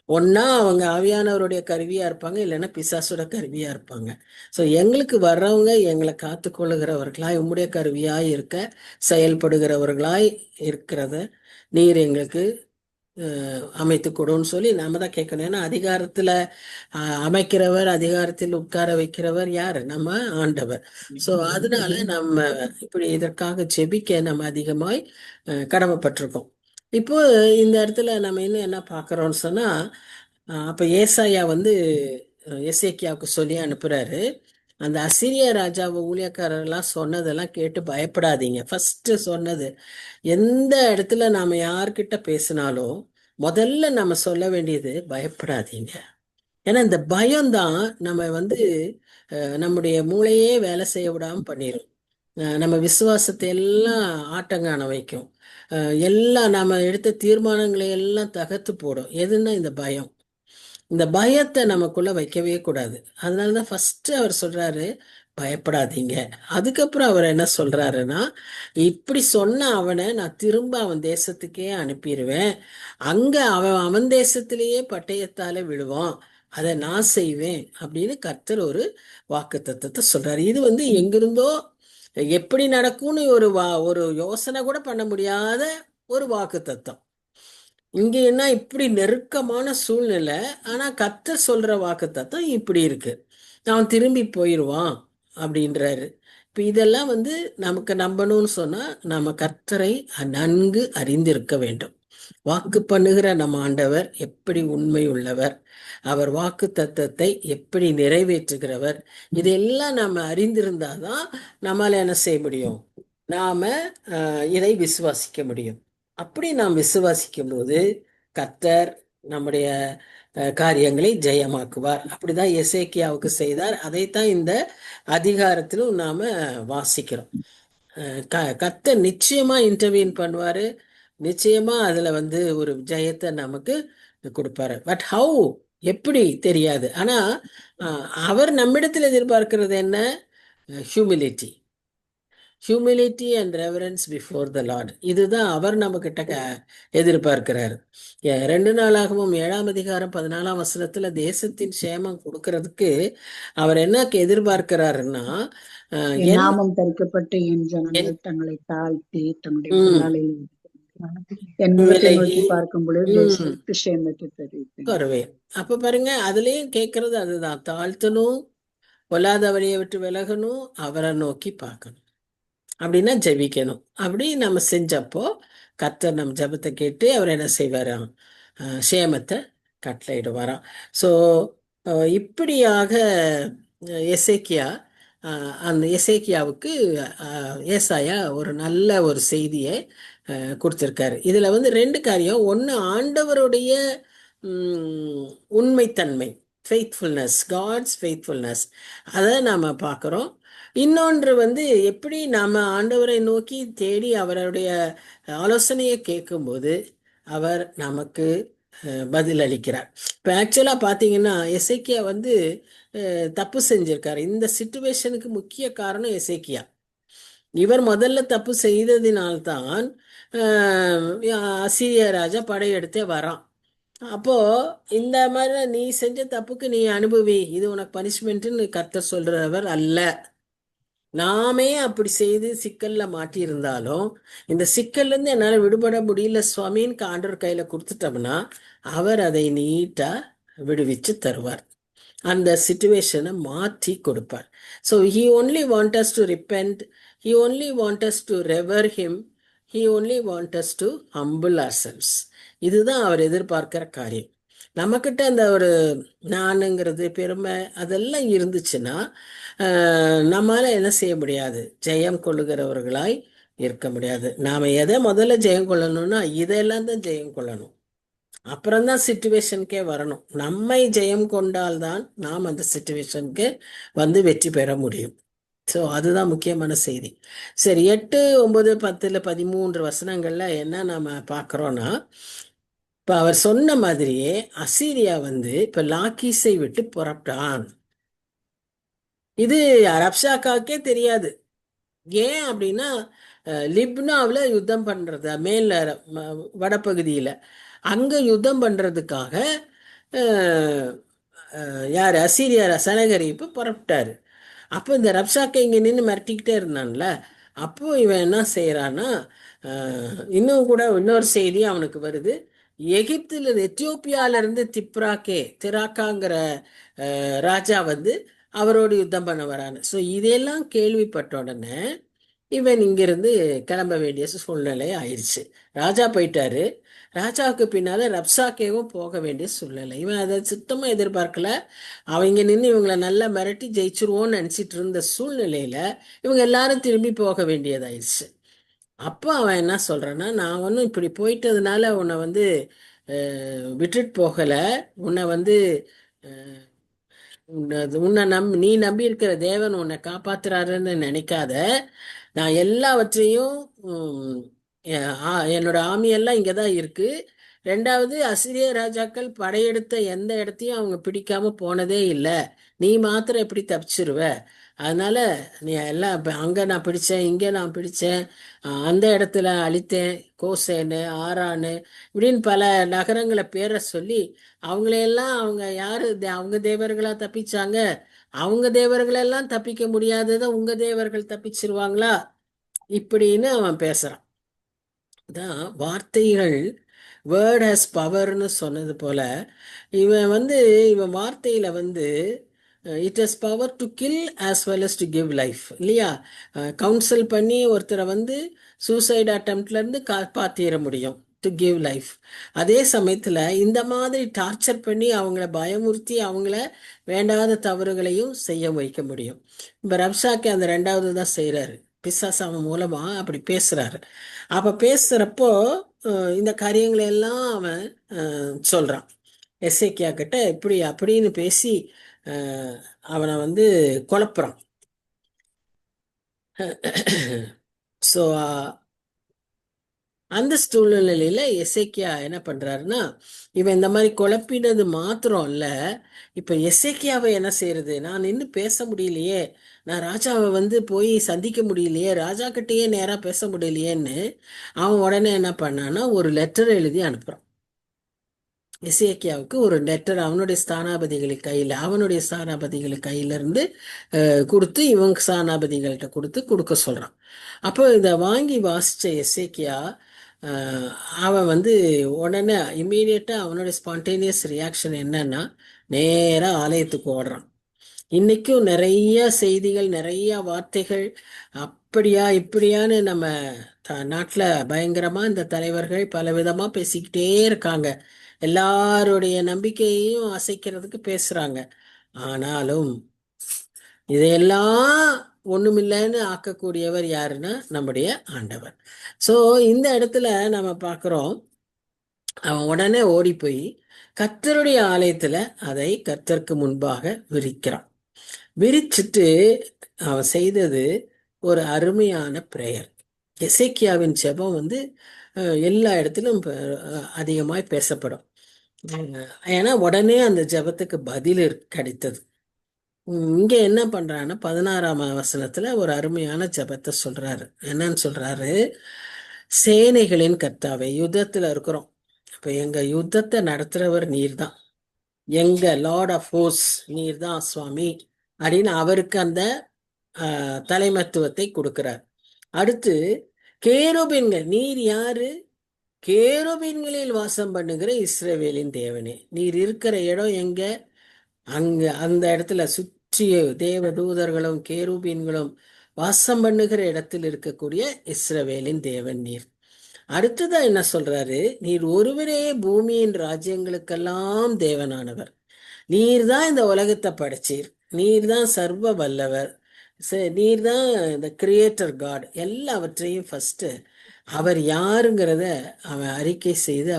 Speaker 1: ஒன்னா அவங்க ஆவியானவருடைய கருவியா இருப்பாங்க, இல்லைன்னா பிசாசோட கருவியா இருப்பாங்க. ஸோ எங்களுக்கு வர்றவங்க எங்களை காத்துக்கொள்ளுகிறவர்களாய் உம்முடைய கருவியாய் இருக்க செயல்படுகிறவர்களாய் இருக்கிறத நீர் எங்களுக்கு அமைத்து கொடுன்னு சொல்லி நாம தான் கேட்கணும். ஏன்னா அதிகாரத்துல அமைக்கிறவர், அதிகாரத்தில் உட்கார வைக்கிறவர் யாரு? நம்ம ஆண்டவர். ஸோ அதனால நம்ம இப்படி இதற்காக ஜெபிக்க நம்ம அதிகமாய் கடமைப்பட்டிருக்கோம். இப்போ இந்த இடத்துல நம்ம இன்னும் என்ன பார்க்குறோம்னு சொன்னா, அப்ப ஏசாயா வந்து எசேக்கியாவுக்கு சொல்லி அனுப்புறாரு, அந்த அசிரிய ராஜாவை ஊழியக்காரர்லாம் சொன்னதெல்லாம் கேட்டு பயப்படாதீங்க. ஃபர்ஸ்ட் சொன்னது, எந்த இடத்துல நாம யார்கிட்ட பேசினாலும் முதல்ல நம்ம சொல்ல வேண்டியது பயப்படாதீங்க. ஏன்னா இந்த பயம்தான் நம்ம வந்து நம்முடைய மூளையே வேலை செய்ய விடாம பண்ணிடும். நம்ம விசுவாசத்தை எல்லாம் ஆட்டங்காண வைக்கும். எல்லாம் நம்ம எடுத்த தீர்மானங்களை எல்லாம் தகர்த்து போடும். எதுன்னா இந்த பயம். இந்த பயத்தை நமக்குள்ள வைக்கவே கூடாது. அதனாலதான் ஃபர்ஸ்ட் அவர் சொல்றாரு பயப்படாதீங்க. அதுக்கப்புறம் அவர் என்ன சொல்றாருன்னா, இப்படி சொன்ன அவனை நான் திரும்ப அவன் தேசத்துக்கே அனுப்பிடுவேன். அங்க அவன் தேசத்திலேயே பட்டயத்தால விழுவான். அதை நான் செய்வேன் அப்படின்னு கர்த்தர் ஒரு வாக்குத்தத்தத்தை சொல்றாரு. இது வந்து எங்கிருந்தோ எப்படி நடக்கும்னு ஒரு யோசனை கூட பண்ண முடியாத ஒரு வாக்குத்தத்தம். இங்க என்ன இப்படி நெருக்கமான சூழ்நிலை, ஆனா கர்த்தர் சொல்ற வாக்குத்தத்தம் இப்படி இருக்கு. அவன் திரும்பி போயிடுவான் அப்படின்றாரு. இப்ப இதெல்லாம் வந்து நமக்கு நம்பணும்னு சொன்னா நம்ம கர்த்தரை நன்கு அறிந்திருக்க வேண்டும். வாக்கு பண்ணுகிற நம்ம ஆண்டவர் எப்படி உண்மை உள்ளவர், அவர் வாக்கு தத்தத்தை எப்படி நிறைவேற்றுகிறவர், இதெல்லாம் நம்ம அறிந்திருந்தாதான் நம்மால என்ன செய்ய முடியும்? நாம இதை விசுவாசிக்க முடியும். அப்படி நாம் விசுவாசிக்கும் போது கர்த்தர் நம்முடைய காரியங்களை ஜெயமாக்குவார். அப்படிதான் எசேக்கியாவுக்கு செய்தார். அதைத்தான் இந்த அதிகாரத்திலும் நாம வாசிக்கிறோம். கர்த்தர் நிச்சயமா இன்டர்வியூன் பண்ணுவாரு. நிச்சயமா அதுல வந்து ஒரு ஜெயத்தை நமக்கு கொடுப்பாரு. பட் ஹவு, எப்படி தெரியாது. ஆனா அவர் நம்மிடத்தில் எதிர்பார்க்கிறது என்ன? Humility. Humility and reverence before the Lord. இதுதான் அவர் நம்ம கிட்ட எதிர்பார்க்கிறாரு. 2 நாளாகவும் 7ஆம் அதிகாரம் 14ஆம் வசனத்துல தேசத்தின் சேமம் கொடுக்கறதுக்கு அவர் என்ன எதிர்பார்க்கிறாருன்னா,
Speaker 3: நாமம் தரிக்கப்பட்ட என் ஜனங்கள் தங்களை தாழ்த்தி தங்களுடைய புலாலில் என் முகத்தை நோக்கி பார்க்கும் பொழுது தேசத்துக்கு சேமத்தை தெரிவிப்பேன்.
Speaker 1: அப்ப பாருங்க, அதுலயும் கேட்கறது அதுதான், தாழ்த்தணும், பொல்லாத வழியை விட்டு விலகணும், அவரை நோக்கி பார்க்கணும், அப்படின்னா ஜெபிக்கணும். அப்படி நம்ம செஞ்சப்போ கர்த்தர் நம்ம ஜெபத்தை கேட்டு அவர் என்ன செய்வாராம்? சேமத்தை கட்டளையிடுவாராம். ஸோ இப்படியாக எசேக்கியா அந்த எசேக்கியாவுக்கு ஏசாயா ஒரு நல்ல ஒரு செய்தியை கொடுத்துருக்காரு. இதுல வந்து 2 காரியம். ஒன்று, ஆண்டவருடைய உண்மைத்தன்மை, ஃபெய்த்ஃபுல்னஸ், காட்ஸ் ஃபெய்த்ஃபுல்னஸ், அதை நாம் பார்க்குறோம். இன்னொன்று வந்து எப்படி நாம் ஆண்டவரை நோக்கி தேடி அவருடைய ஆலோசனையை கேட்கும்போது அவர் நமக்கு பதில் அளிக்கிறார். இப்போ ஆக்சுவலாக பார்த்தீங்கன்னா எசேக்கியா வந்து தப்பு செஞ்சிருக்காரு. இந்த சிச்சுவேஷனுக்கு முக்கிய காரணம் எசேக்கியா. இவர் முதல்ல தப்பு செய்ததினால்தான் அசீரிய ராஜா படையெடுத்தே வரான். அப்போ இந்த மாதிரி நீ செஞ்ச தப்புக்கு நீ அனுபவி, இது உனக்கு பனிஷ்மெண்ட்னு கர்த்தர் சொல்றவர் அல்ல. நாமே அப்படி செய்து சிக்கல்ல மாட்டியிருந்தாலும் இந்த சிக்கல்ல இருந்து என்னால விடுபட முடியல சுவாமின்னு ஆண்டவர் கையில கொடுத்துட்டோம்னா அவர் அதை நீட்டா விடுவிச்சு தருவார். அந்த சிச்சுவேஷனை மாற்றி கொடுப்பார். So he only want us to repent, he only want us to revere him, he only want us to humble ourselves. இதுதான் அவர் எதிர்பார்க்கிற காரியம். நம்மக்கிட்ட அந்த ஒரு நானுங்கிறது, பெருமை, அதெல்லாம் இருந்துச்சுன்னா நம்மளால என்ன செய்ய முடியாது? ஜெயம் கொள்ளுகிறவர்களாய் இருக்க முடியாது. நாம் எதை முதல்ல ஜெயம் கொள்ளணும்னா இதெல்லாம் தான் ஜெயம் கொள்ளணும். அப்புறம்தான் சிச்சுவேஷனுக்கே வரணும். நம்மை ஜெயம் கொண்டால்தான் நாம் அந்த சிச்சுவேஷனுக்கு வந்து வெற்றி பெற முடியும். ஸோ அதுதான் முக்கியமான செய்தி. சரி, 8, 9, 10, 13 வசனங்கள்ல என்ன நாம பார்க்குறோன்னா, இப்போ அவர் சொன்ன மாதிரியே அசீரியா வந்து இப்போ லாக்கீஸை விட்டு புறப்பட்டான். இது ரப்ஷாக்காக்கே தெரியாது. ஏன் அப்படின்னா லிப்னாவில் யுத்தம் பண்ணுறது மேல வடபகுதியில் அங்கே யுத்தம் பண்ணுறதுக்காக யார் அசீரியா சனகரிப்பு புறப்பட்டாரு. அப்போ இந்த ரப்ஷாக்கை இங்கே நின்று மிரட்டிக்கிட்டே இருந்தான்ல, அப்போ இவன் என்ன செய்கிறான்னா, இன்னும் கூட இன்னொரு செய்தி அவனுக்கு வருது. எகிப்தில் எத்தியோப்பியாவிலேருந்து திராக்காங்கிற ராஜா வந்து அவரோடு யுத்தம் பண்ண வரான்னு. ஸோ இதெல்லாம் கேள்விப்பட்ட உடனே இவன் இங்கிருந்து கிளம்ப வேண்டிய சூழ்நிலை ஆயிடுச்சு. ராஜா போயிட்டாரு. ராஜாவுக்கு பின்னால ரப்சாக்கேவும் போக வேண்டிய சூழ்நிலை. இவன் அதை சுத்தமாக எதிர்பார்க்கல. அவங்க நின்று இவங்களை நல்லா மிரட்டி ஜெயிச்சிருவோன்னு நினச்சிட்டு இருந்த சூழ்நிலையில இவங்க எல்லாரும் திரும்பி போக வேண்டியதாயிடுச்சு. அப்போ அவன் என்ன சொல்றான்னா, நான் ஒன்றும் இப்படி போயிட்டதுனால உன்னை வந்து விட்டுட்டு போகலை, உன்னை வந்து உன்னை நீ நம்பி இருக்கிற தேவன் உன்னை காப்பாத்துறாருன்னு நினைக்காத. நான் எல்லாவற்றையும் என்னோட ஆமியெல்லாம் இங்கே தான் இருக்கு. ரெண்டாவது, அசிரிய ராஜாக்கள் படையெடுத்த எந்த இடத்தையும் அவங்க பிடிக்காம போனதே இல்லை. நீ மாத்திரம் எப்படி தப்பிச்சிருவ? அதனால நீ எல்லாம் அங்கே நான் பிடிச்சேன், இங்கே நான் பிடிச்சேன், அந்த இடத்துல அழித்தேன், கோசேனு ஆரானு இப்படின்னு பல நகரங்களை பேரை சொல்லி அவங்களையெல்லாம் அவங்க யாரு அவங்க தேவர்களா தப்பிச்சாங்க, அவங்க தேவர்களெல்லாம் தப்பிக்க முடியாததை உங்க தேவர்கள் தப்பிச்சிருவாங்களா? இப்படின்னு அவன் பேசுறான். தான் வார்த்தைகள் வேர்ட் ஹேஸ் பவர்னு சொன்னது போல இவன் வார்த்தையில வந்து it has power to kill as well as to give life, இல்லையா? கவுன்சில் பண்ணி ஒருத்தரை வந்து சூசைட் அட்டம்ப்ட்லேருந்து காப்பாற்றிட முடியும், டு கிவ் லைஃப். அதே சமயத்தில் இந்த மாதிரி டார்ச்சர் பண்ணி அவங்கள பயமுறுத்தி அவங்கள வேண்டாத தவறுகளையும் செய்ய வைக்க முடியும். இப்போ ரப்ஷாக்கு அந்த ரெண்டாவது தான் செய்கிறாரு. பிசாசாம மூலமாக அப்படி பேசுகிறாரு. அப்போ பேசுகிறப்போ இந்த காரியங்களை எல்லாம் அவன் சொல்கிறான். எஸ்ஐக்கியா கிட்ட இப்படி அப்படின்னு பேசி அவனை வந்து குழப்புறான். ஸோ அந்த சூழ்நிலையில எசேக்கியா என்ன பண்றாருன்னா, இவன் இந்த மாதிரி குழப்பினது மாத்திரம் இல்ல, இப்ப எசேக்கியாவை என்ன செய்யறது? நான் நின்று பேச முடியலையே, நான் ராஜாவை வந்து போய் சந்திக்க முடியலையே, ராஜா கிட்டேயே நேரா பேச முடியலையேன்னு அவன் உடனே என்ன பண்ணான்னா ஒரு லெட்டர் எழுதி அனுப்புறான். எசேக்கியாவுக்கு ஒரு லெட்டர் அவனுடைய ஸ்தானாபதிகள் கையிலிருந்து கொடுத்து இவங்க ஸ்தானாபதிகள்கிட்ட கொடுக்க சொல்றான். அப்போ இதை வாங்கி வாசிச்ச எசேக்கியா அவன் வந்து உடனே இம்மீடியட்டாக அவனுடைய ஸ்பான்டேனியஸ் ரியாக்ஷன் என்னன்னா, நேராக ஆலயத்துக்கு ஓடுறான். இன்னைக்கும் நிறைய செய்திகள், நிறைய வார்த்தைகள் அப்படியா இப்படியான்னு நம்ம நாட்டில் பயங்கரமாக இந்த தலைவர்கள் பலவிதமாக பேசிக்கிட்டே இருக்காங்க. எல்லாருடைய நம்பிக்கையையும் அசைக்கிறதுக்கு பேசுகிறாங்க. ஆனாலும் இதையெல்லாம் ஒண்ணுமில்லைன்னு ஆக்கக்கூடியவர் யாருன்னா நம்முடைய ஆண்டவர். ஸோ இந்த இடத்துல நம்ம பார்க்குறோம், அவன் உடனே ஓடி போய் கர்த்தருடைய ஆலயத்துல அதை கர்த்தருக்கு முன்பாக விரிக்கிறான். விரிச்சிட்டு அவன் செய்தது ஒரு அருமையான பிரேயர். எசேக்கியாவின் ஜெபம் வந்து எல்லா இடத்திலும் அதிகமாய் பேசப்படும். ஏன்னா உடனே அந்த ஜெபத்துக்கு பதில் கிடைத்தது. இங்க என்ன பண்றான்னா 16ஆம் வசனத்துல ஒரு அருமையான ஜெபத்தை சொல்றாரு. என்னன்னு சொல்றாரு? சேனைகளின் கர்த்தாவே, யுத்தத்துல இருக்கிறோம், இப்ப எங்க யுத்தத்தை நடத்துறவர் நீர் தான், எங்க லார்ட் ஆஃப் ஹோஸ் நீர் தான் சுவாமி அப்படின்னு அவருக்கு அந்த தலைமத்துவத்தை கொடுக்கிறார். அடுத்து கேருபீன்கள், நீர் யாரு? கேருபீன்களில் வாசம் பண்ணுகிற இஸ்ரவேலின் தேவனே, நீர் இருக்கிற இடம் எங்க? அங்க அந்த இடத்துல சுற்றிய தேவ தூதர்களும் கேருபீன்களும் வாசம் பண்ணுகிற இடத்தில் இருக்கக்கூடிய இஸ்ரவேலின் தேவன் நீர். அடுத்ததான் என்ன சொல்றாரு? நீர் ஒருவரே பூமியின் ராஜ்யங்களுக்கெல்லாம் தேவனானவர், நீர் தான் இந்த உலகத்தை படைச்சீர், நீர் தான் சர்வ வல்லவர், நீர் தான் இந்த கிரியேட்டர் காட். எல்லாவற்றையும் ஃபர்ஸ்ட் அவர் யாருங்கிறத அவன் அறிக்கை செய்து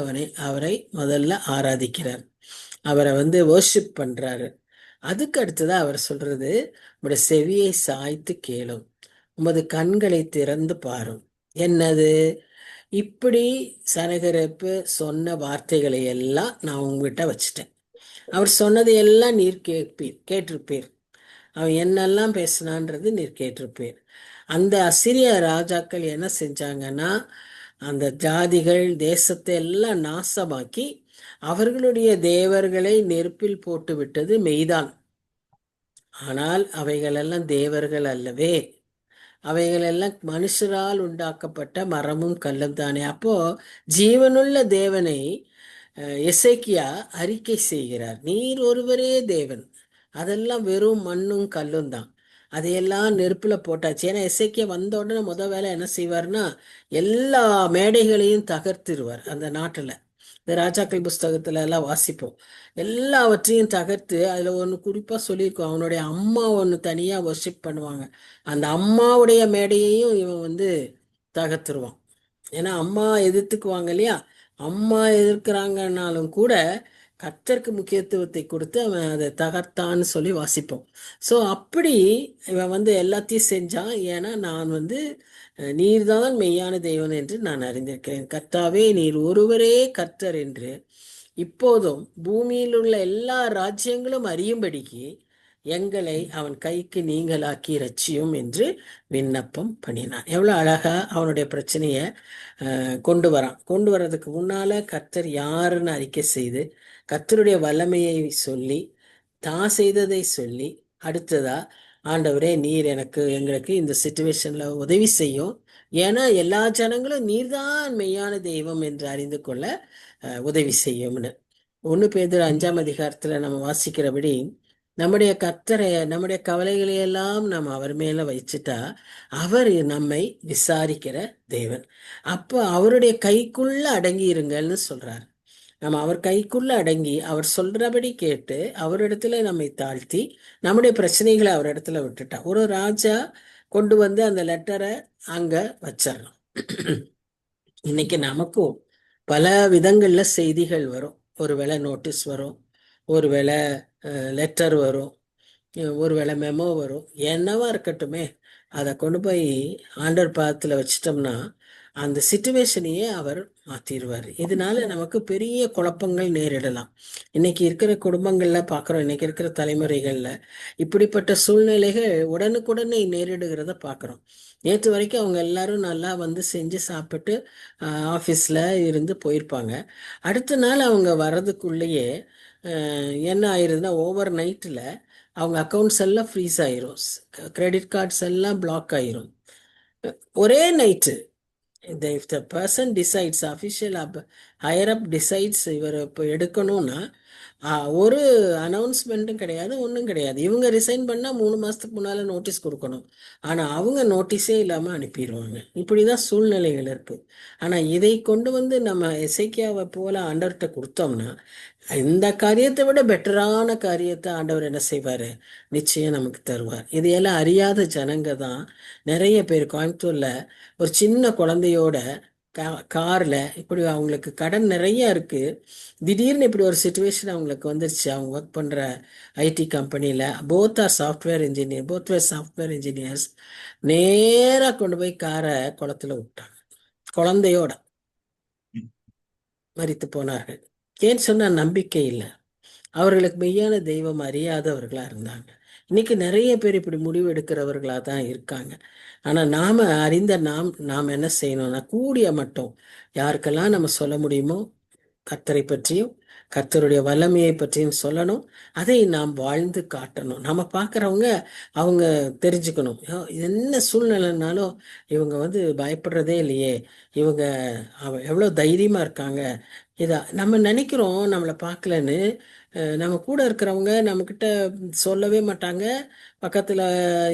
Speaker 1: அவரை முதல்ல ஆராதிக்கிறார், அவரை வந்து வர்ஷிப் பண்றாரு. அதுக்கு அடுத்ததான் அவர் சொல்றது, உங்களுடைய செவியை சாய்த்து கேளும், உமது கண்களை திறந்து பாரும். என்னது? இப்படி சனகரிப்பு சொன்ன வார்த்தைகளை எல்லாம் நான் உங்ககிட்ட வச்சுட்டேன், அவர் சொன்னதை எல்லாம் நீர் கேட்டிருப்பீர். அவன் என்னெல்லாம் பேசினான்றது நீர் கேட்டிருப்பீர். அந்த அசிரிய ராஜாக்கள் என்ன செஞ்சாங்கன்னா, அந்த ஜாதிகள் தேசத்தை எல்லாம் நாசமாக்கி அவர்களுடைய தேவர்களை நெருப்பில் போட்டு விட்டது மெய்தான். ஆனால் அவைகளெல்லாம் தேவர்கள் அல்லவே, அவைகளெல்லாம் மனுஷரால் உண்டாக்கப்பட்ட மரமும் கல்லும் தானே. அப்போ ஜீவனுள்ள தேவனை எசேக்கியா அறிக்கை செய்கிறார், நீர் ஒருவரே தேவன், அதெல்லாம் வெறும் மண்ணும் கல்லும் தான், அதையெல்லாம் நெருப்புல போட்டாச்சு. ஏன்னா எசேக்கியா வந்த உடனே வேலை என்ன செய்வார்னா, எல்லா மேடைகளையும் தகர்த்திருவார். அந்த நாட்டுல இந்த ராஜாக்கள் புஸ்தகத்துல எல்லாம் வாசிப்போம், எல்லாவற்றையும் தகர்த்து அதுல ஒன்று குறிப்பா சொல்லியிருக்கோம், அவனுடைய அம்மா ஒன்று தனியா வர்ஷிப் பண்ணுவாங்க, அந்த அம்மாவுடைய மேடையையும் இவன் தகர்த்துருவான். ஏன்னா அம்மா எதிர்த்துக்குவாங்க இல்லையா, அம்மா எதிர்க்கிறாங்கன்னாலும் கூட கர்த்தருக்கு முக்கியத்துவத்தை கொடுத்து அவன் அதை தகர்த்தான்னு சொல்லி வாசிப்போம். ஸோ அப்படி இவன் எல்லாத்தையும் செஞ்சான். ஏன்னா நான் நீர்தான் மெய்யான தெய்வன் என்று நான் அறிந்திருக்கிறேன், கர்த்தாவே நீர் ஒருவரே கர்த்தர் என்று இப்போதும் பூமியில் உள்ள எல்லா ராஜ்யங்களும் அறியும்படிக்கு எங்களை அவன் கைக்கு நீங்களாக்கி ரட்சியும் என்று விண்ணப்பம் பண்ணினான். எவ்வளோ அழகா அவனுடைய பிரச்சனைய கொண்டு வரான். கொண்டு வர்றதுக்கு முன்னால கர்த்தர் யாருன்னு அறிக்கை செய்து கர்த்தருடைய வல்லமையை சொல்லி தான் செய்ததை சொல்லி, அடுத்ததா ஆண்டவரே நீர் எங்களுக்கு இந்த சிச்சுவேஷன்ல உதவி செய்யும், ஏன்னா எல்லா ஜனங்களும் நீர்தான் மெய்யான தெய்வம் என்று அறிந்து கொள்ள உதவி செய்யும்னு 1 பேதுரு 5ஆம் அதிகாரத்துல நம்ம வாசிக்கிறபடி, நம்முடைய கர்த்தரை நம்முடைய கவலைகளை எல்லாம் நம்ம அவர் மேல வச்சுட்டா அவர் நம்மை விசாரிக்கிற தேவன். அப்போ அவருடைய கைக்குள்ள அடங்கி இருங்கள்னு சொல்றாரு. நம்ம அவர் கைக்குள்ள அடங்கி அவர் சொல்றபடி கேட்டு அவரிடத்துல நம்மை தாழ்த்தி நம்முடைய பிரச்சனைகளை அவர் இடத்துல விட்டுட்டா ஒரு ராஜா கொண்டு அந்த லெட்டரை அங்க வச்சிடலாம். இன்னைக்கு நமக்கும் பல விதங்கள்ல செய்திகள் வரும். ஒருவேளை நோட்டீஸ் வரும், ஒருவேளை லெட்டர் வரும், ஒருவேளை மெமோ வரும், என்னவா இருக்கட்டுமே, அதை கொண்டு போய் ஆண்டவர் பாதத்துல வச்சிட்டோம்னா அந்த சிச்சுவேஷனையே அவர் மாத்திடுவார். இதனால நமக்கு பெரிய குழப்பங்கள் நேரிடலாம். இன்னைக்கு இருக்கிற குடும்பங்கள்ல பாக்குறோம், இன்னைக்கு இருக்கிற தலைமுறைகள்ல இப்படிப்பட்ட சூழ்நிலைகள் உடனுக்குடனே நேரிடுகிறத பாக்குறோம். நேற்று வரைக்கும் அவங்க எல்லாரும் நல்லா செஞ்சு சாப்பிட்டு ஆஃபீஸ்ல இருந்து போயிருப்பாங்க. அடுத்த நாள் அவங்க வர்றதுக்குள்ளேயே என்ன ஆயிருதுன்னா, ஓவர் நைட்டில் அவங்க அக்கௌண்ட்ஸ் எல்லாம் ஃப்ரீஸ் ஆயிரும், கிரெடிட் கார்ட்ஸ் எல்லாம் பிளாக் ஆயிரும். ஒரே night if the person decides, official higher up decides இவர் இப்போ எடுக்கணும்னா ஒரு அனௌன்ஸ்மெண்ட்டும் கிடையாது, ஒன்றும் கிடையாது. இவங்க ரிசைன் பண்ணால் 3 மாதத்துக்கு முன்னால் நோட்டீஸ் கொடுக்கணும், ஆனால் அவங்க நோட்டீஸே இல்லாமல் அனுப்பிடுவாங்க. இப்படி தான் சூழ்நிலைகள் இருக்குது. ஆனால் இதை கொண்டு நம்ம எசேக்கியாவை போல ஆண்டவர்கிட்ட கொடுத்தோம்னா இந்த காரியத்தை விட பெட்டரான காரியத்தை ஆண்டவர் என்ன செய்வார், நிச்சயம் நமக்கு தருவார். இதையெல்லாம் அறியாத ஜனங்க தான் நிறைய பேர் கோயம்புத்தூர்ல ஒரு சின்ன குழந்தையோட கார்ல இப்படி அவங்களுக்கு கடன் நிறைய இருக்கு, திடீர்னு இப்படி ஒரு சுச்சுவேஷன் அவங்களுக்கு வந்துருச்சு. அவங்க ஒர்க் பண்ற ஐடி கம்பெனியில போத் சாஃப்ட்வேர் இன்ஜினியர்ஸ் நேரா கொண்டு போய் காரை குளத்துல விட்டாங்க, குழந்தையோட மரித்து போனார்கள். ஏன்னு சொன்னா நம்பிக்கை இல்லை, அவர்களுக்கு மெய்யான தெய்வம் அறியாதவர்களா இருந்தாங்க. இன்னைக்கு நிறைய பேர் இப்படி முடிவு எடுக்கிறவர்களா தான் இருக்காங்க. ஆனா நாம அறிந்த நாம் என்ன செய்யணும்னா, கூடிய மட்டும் யாருக்கெல்லாம் நம்ம சொல்ல முடியுமோ கர்த்தரை பற்றியும் கர்த்தருடைய வல்லமையை பற்றியும் சொல்லணும். அதை நாம் வாழ்ந்து காட்டணும். நம்ம பார்க்குறவங்க அவங்க தெரிஞ்சுக்கணும், என்ன சூழ்நிலைனாலும் இவங்க பயப்படுறதே இல்லையே, இவங்க எவ்வளோ தைரியமா இருக்காங்க. இதா நம்ம நினைக்கிறோம் நம்மளை பார்க்கலன்னு. நம்ம கூட இருக்கிறவங்க நம்மக்கிட்ட சொல்லவே மாட்டாங்க. பக்கத்தில்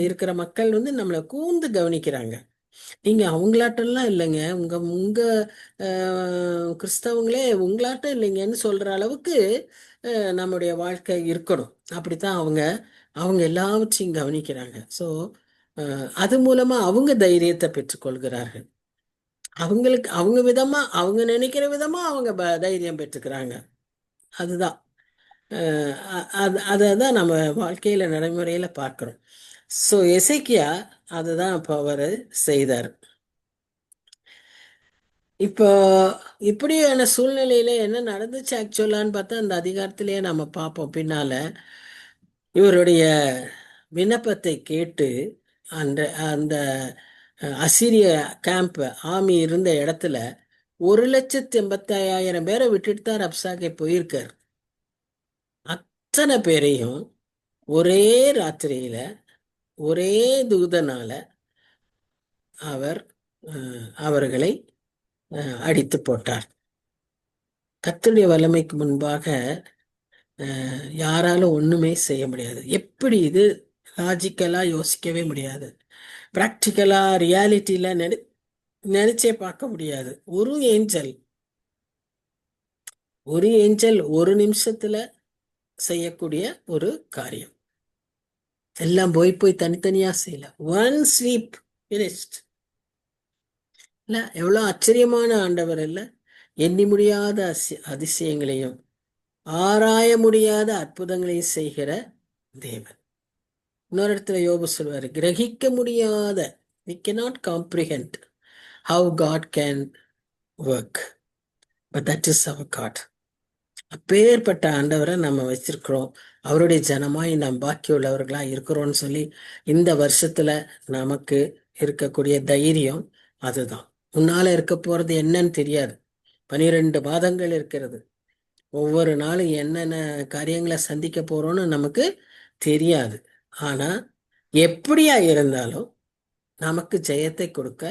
Speaker 1: இருக்கிற மக்கள் நம்மளை கூர்ந்து கவனிக்கிறாங்க. நீங்க அவங்களாட்டெல்லாம் இல்லைங்க, உங்க உங்க கிறிஸ்தவங்களே உங்களாட்டம் இல்லைங்கன்னு சொல்ற அளவுக்கு நம்முடைய வாழ்க்கை இருக்கணும். அப்படித்தான் அவங்க அவங்க எல்லாவற்றையும் கவனிக்கிறாங்க. ஸோ அது மூலமா அவங்க தைரியத்தை பெற்றுக்கொள்கிறார்கள். அவங்களுக்கு அவங்க விதமா அவங்க நினைக்கிற விதமா அவங்க தைரியம் பெற்றுக்கிறாங்க. அதுதான் அதை தான் நம்ம வாழ்க்கையில நடைமுறையில பார்க்கிறோம். ஸோ எசேக்கியா அதுதான் இப்போ அவர் செய்தார். இப்போ இப்படியான சூழ்நிலையில என்ன நடந்துச்சு ஆக்சுவலான்னு பார்த்தா அந்த அதிகாரத்திலேயே நம்ம பார்ப்போம். பின்னால இவருடைய விண்ணப்பத்தை கேட்டு அந்த அந்த அசிரிய கேம்ப் ஆர்மி இருந்த இடத்துல 1,85,000 பேரை விட்டுட்டு தான் ரப்சாகே போயிருக்கார். அத்தனை பேரையும் ஒரே ராத்திரியில ஒரே தூதனால அவர் அவர்களை அடித்து போட்டார். கர்த்தருடைய வல்லமைக்கு முன்பாக யாராலும் ஒண்ணுமே செய்ய முடியாது. எப்படி இது லாஜிக்கலா யோசிக்கவே முடியாது. பிராக்டிக்கலா ரியாலிட்டியில நினைச்சே பார்க்க முடியாது. ஒரு ஏஞ்சல் ஒரு நிமிஷத்துல செய்யக்கூடிய ஒரு காரியம். எல்லாம் போய் தனித்தனியா செய்யல. One sweep finished. இல்ல எவ்வளவு ஆச்சரியமான ஆண்டவர் இல்ல. எண்ணி முடியாத அதிசயங்களையும் ஆராய முடியாத அற்புதங்களையும் செய்கிற தேவன். இன்னொரு இடத்துல யோபு சொல்வாரு, கிரகிக்க முடியாத, we cannot comprehend how God can work, but that is our God. அப்பேற்பட்ட ஆண்டவரை நம்ம வச்சிருக்கிறோம். அவருடைய ஜனமாய் நாம் பாக்கி உள்ளவர்களா இருக்கிறோம்னு சொல்லி இந்த வருஷத்துல நமக்கு இருக்கக்கூடிய தைரியம் அதுதான். முன்னால இருக்க போறது என்னன்னு தெரியாது. 12 மாதங்கள் இருக்கிறது. ஒவ்வொரு நாளும் என்னென்ன காரியங்களை சந்திக்க போறோம்னு நமக்கு தெரியாது. ஆனா எப்படியா இருந்தாலும் நமக்கு ஜெயத்தை கொடுக்க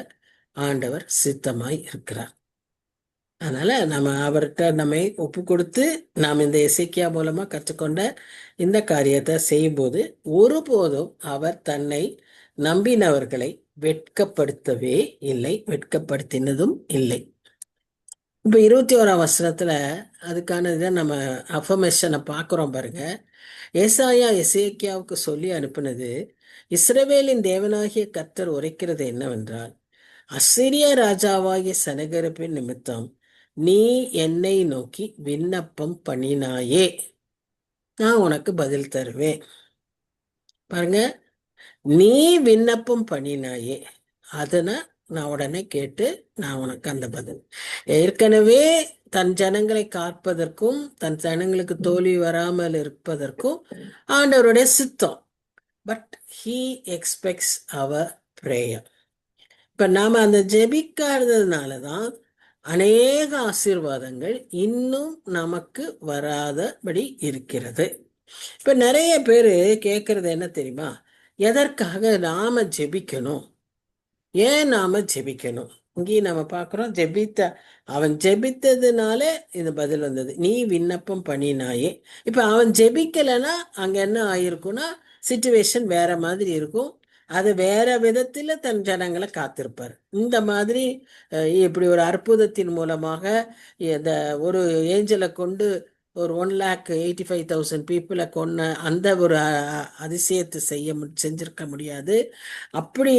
Speaker 1: ஆண்டவர் சித்தமாய் இருக்கிறார். அதனால நம்ம அவர்கிட்ட நம்மை ஒப்பு கொடுத்து நாம் இந்த எசேக்கியா மூலமா கற்றுக்கொண்ட இந்த காரியத்தை செய்யும்போது ஒருபோதும் அவர் தன்னை நம்பினவர்களை வெட்கப்படுத்தவே இல்லை, வெட்கப்படுத்தினதும் இல்லை. இப்ப 21ஆம் வசனத்துல அதுக்கான இதை நம்ம அஃபர்மேஷனை பார்க்கிறோம் பாருங்க. ஏசாயா எசேக்கியாவுக்கு சொல்லி அனுப்பினது, இஸ்ரவேலின் தேவனாகிய கர்த்தர் உரைக்கிறது என்னவென்றால், அசிரிய ராஜாவாகிய சனகரிப்பின் நிமித்தம் நீ என்னை நோக்கி விண்ணப்பம் பண்ணினாயே, நான் உனக்கு பதில் தருவேன். பாருங்க, நீ விண்ணப்பம் பண்ணினாயே, அதனை நான் உடனே கேட்டு நான் உனக்கு அந்த பதில். ஏற்கனவே தன் ஜனங்களை காப்பதற்கும் தன் ஜனங்களுக்கு தோல்வி வராமல் இருப்பதற்கும் ஆண்டவருடைய சித்தம். பட் ஹீ எக்ஸ்பெக்ட்ஸ் அவர் பிரேயர். இப்ப நாம அந்த ஜெபிக்காததுனாலதான் அநேக ஆசீர்வாதங்கள் இன்னும் நமக்கு வராதபடி இருக்கிறது. இப்ப நிறைய பேரு கேட்கறது என்ன தெரியுமா? எதற்காக நாம ஜெபிக்கணும், ஏன் நாம ஜெபிக்கணும்? இங்கேயும் நம்ம பார்க்கிறோம், அவன் ஜெபித்ததுனால இது பதில் வந்தது, நீ விண்ணப்பம் பண்ணினாயே. இப்ப அவன் ஜெபிக்கலைன்னா அங்க என்ன ஆயிருக்கும்னா சிச்சுவேஷன் வேற மாதிரி இருக்கும். அது வேற விதத்துல தன் ஜனங்களை காத்திருப்பார். இந்த மாதிரி இப்படி ஒரு அற்புதத்தின் மூலமாக இந்த ஒரு ஏஞ்சலை கொண்டு ஒரு 1,85,000 பீப்புளை கொன்ன அந்த ஒரு அதிசயத்தை செஞ்சிருக்க முடியாது. அப்படி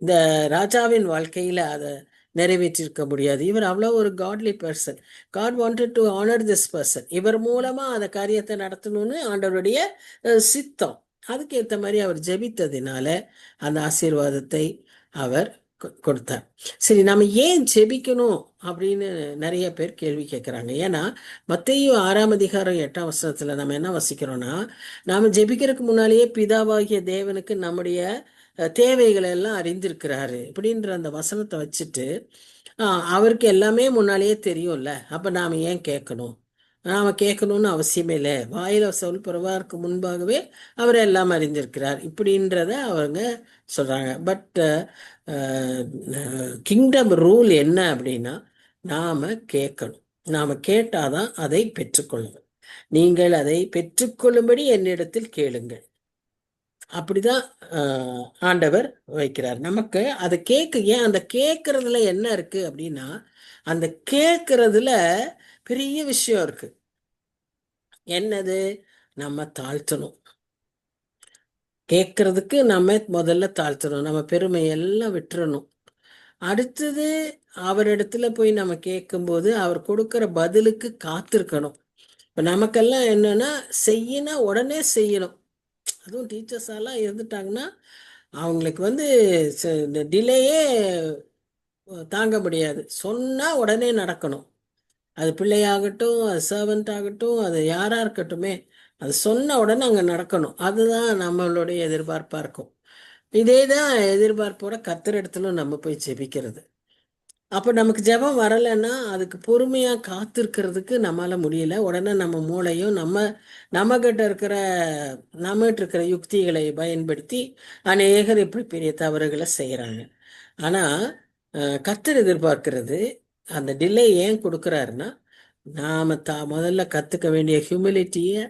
Speaker 1: இந்த ராஜாவின் வாழ்க்கையில அதை நிறைவேற்றிருக்க முடியாது. இவர் அவ்வளவு ஒரு godly person. God wanted to honour this person. இவர் மூலமா அந்த காரியத்தை நடத்தணும்னு ஆண்டவருடைய சித்தம். அதுக்கு ஏற்ற மாதிரி அவர் ஜெபித்ததினால அந்த ஆசீர்வாதத்தை அவர் கொடுத்தார். சரி, நம்ம ஏன் ஜெபிக்கணும் அப்படின்னு நிறைய பேர் கேள்வி கேட்குறாங்க. ஏன்னா மத்தேயு 6ஆம் அதிகாரம் 8ஆம் வசனத்துல நம்ம என்ன வசிக்கிறோம்னா, நாம ஜெபிக்கிறதுக்கு முன்னாலேயே பிதாவாகிய தேவனுக்கு நம்முடைய தேவைகளை எல்லாம் அறிந்திருக்கிறாரு இப்படின்ற அந்த வசனத்தை வச்சுட்டு அவருக்கு எல்லாமே முன்னாலேயே தெரியும்ல. அப்ப நாம ஏன் கேட்கணும்? நாம கேட்கணும்னு அவசியமே இல்லை. வாயில சொல் பிறவாருக்கு முன்பாகவே அவர் எல்லாம் அறிந்திருக்கிறார் இப்படின்றத அவங்க சொல்றாங்க. பட் கிங்டம் ரூல் என்ன அப்படின்னா, நாம கேட்கணும். நாம கேட்டாதான் அதை பெற்றுக்கொள்ளணும். நீங்கள் அதை பெற்றுக்கொள்ளும்படி என்னிடத்தில் கேளுங்கள். அப்படிதான் ஆண்டவர் வைக்கிறார் நமக்கு. அதை ஏன் அந்த கேட்கறதுல என்ன இருக்கு அப்படின்னா, அந்த கேட்கறதுல பெரிய விஷயம் இருக்கு. என்னது? நம்ம தாழ்த்தணும். கேட்கறதுக்கு நம்ம முதல்ல தாழ்த்தணும். நம்ம பெருமையெல்லாம் விட்டுறணும். அடுத்தது அவரிடத்துல போய் நம்ம கேட்கும்போது அவர் கொடுக்கிற பதிலுக்கு காத்திருக்கணும். இப்ப நமக்கெல்லாம் என்னன்னா, செய்யினா உடனே செய்யணும். அதுவும் டீச்சர்ஸ் எல்லாம் இருந்துட்டாங்கன்னா அவங்களுக்கு டிலேயே தாங்க முடியாது. சொன்னா உடனே நடக்கணும். அது பிள்ளையாகட்டும், அது சர்வெண்ட் ஆகட்டும், அது யாரா இருக்கட்டுமே, அது சொன்ன உடனே அங்கே நடக்கணும். அதுதான் நம்மளுடைய எதிர்பார்ப்பாக இருக்கும். இதே தான் எதிர்பார்ப்போட கர்த்தர் இடத்துல நம்ம போய் ஜெபிக்கிறது. அப்போ நமக்கு ஜெபம் வரலைன்னா அதுக்கு பொறுமையாக காத்திருக்கிறதுக்கு நம்மளால் முடியல. உடனே நம்ம மூளையும் நம்மகிட்ட இருக்கிற யுக்திகளை பயன்படுத்தி அநேகர் இப்படி பெரிய தவறுகளை செய்கிறாங்க. ஆனால் கர்த்தர் எதிர்பார்க்கிறது, அந்த டிலே ஏன் கொடுக்குறாருன்னா, நாம் முதல்ல கற்றுக்க வேண்டிய ஹியூமிலிட்டியை,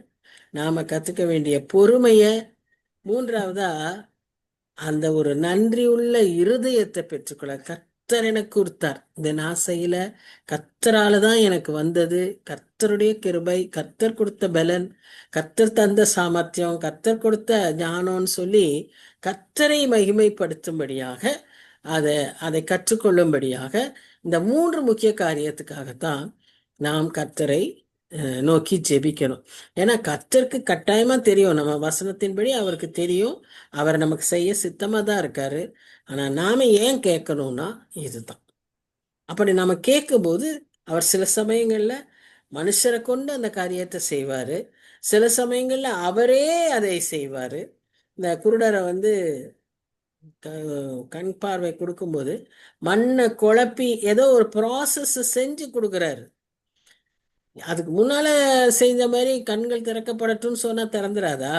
Speaker 1: நாம் கற்றுக்க வேண்டிய பொறுமையை, மூன்றாவதா அந்த ஒரு நன்றி உள்ள இருதயத்தை பெற்றுக்கொள்ள. கர்த்தர் எனக்கு கொடுத்தார், இந்த நான் செய்யல, கர்த்தரால தான் எனக்கு வந்தது, கர்த்தருடைய கிருபை, கர்த்தர் கொடுத்த பலன், கர்த்தர் தந்த சாமர்த்தியம், கர்த்தர் கொடுத்த ஞானம்னு சொல்லி கர்த்தரை மகிமைப்படுத்தும்படியாக அதை கற்றுக்கொள்ளும்படியாக இந்த 3 முக்கிய காரியத்துக்காகத்தான் நாம் கர்த்தரை நோக்கி ஜெபிக்கணும். ஏன்னா கர்த்தருக்கு கட்டாயமா தெரியும், நம்ம வசனத்தின்படி அவருக்கு தெரியும், அவர் நமக்கு செய்ய சித்தமா தான் இருக்காரு. ஆனா நாம ஏன் கேட்கணும்னா இதுதான். அப்படி நாம கேட்கும்போது அவர் சில சமயங்கள்ல மனுஷரை கொண்டு அந்த காரியத்தை செய்வாரு, சில சமயங்கள்ல அவரே அதை செய்வாரு. இந்த குருடரை கண் பார்வை கொடுக்கும்போது மண்ணை குழப்பி ஏதோ ஒரு ப்ராசஸ் செஞ்சு கொடுக்குறாரு. அதுக்கு முன்னால செஞ்ச மாதிரி கண்கள் திறக்கப்படட்டும்னு சொன்னா திறந்துடாதா?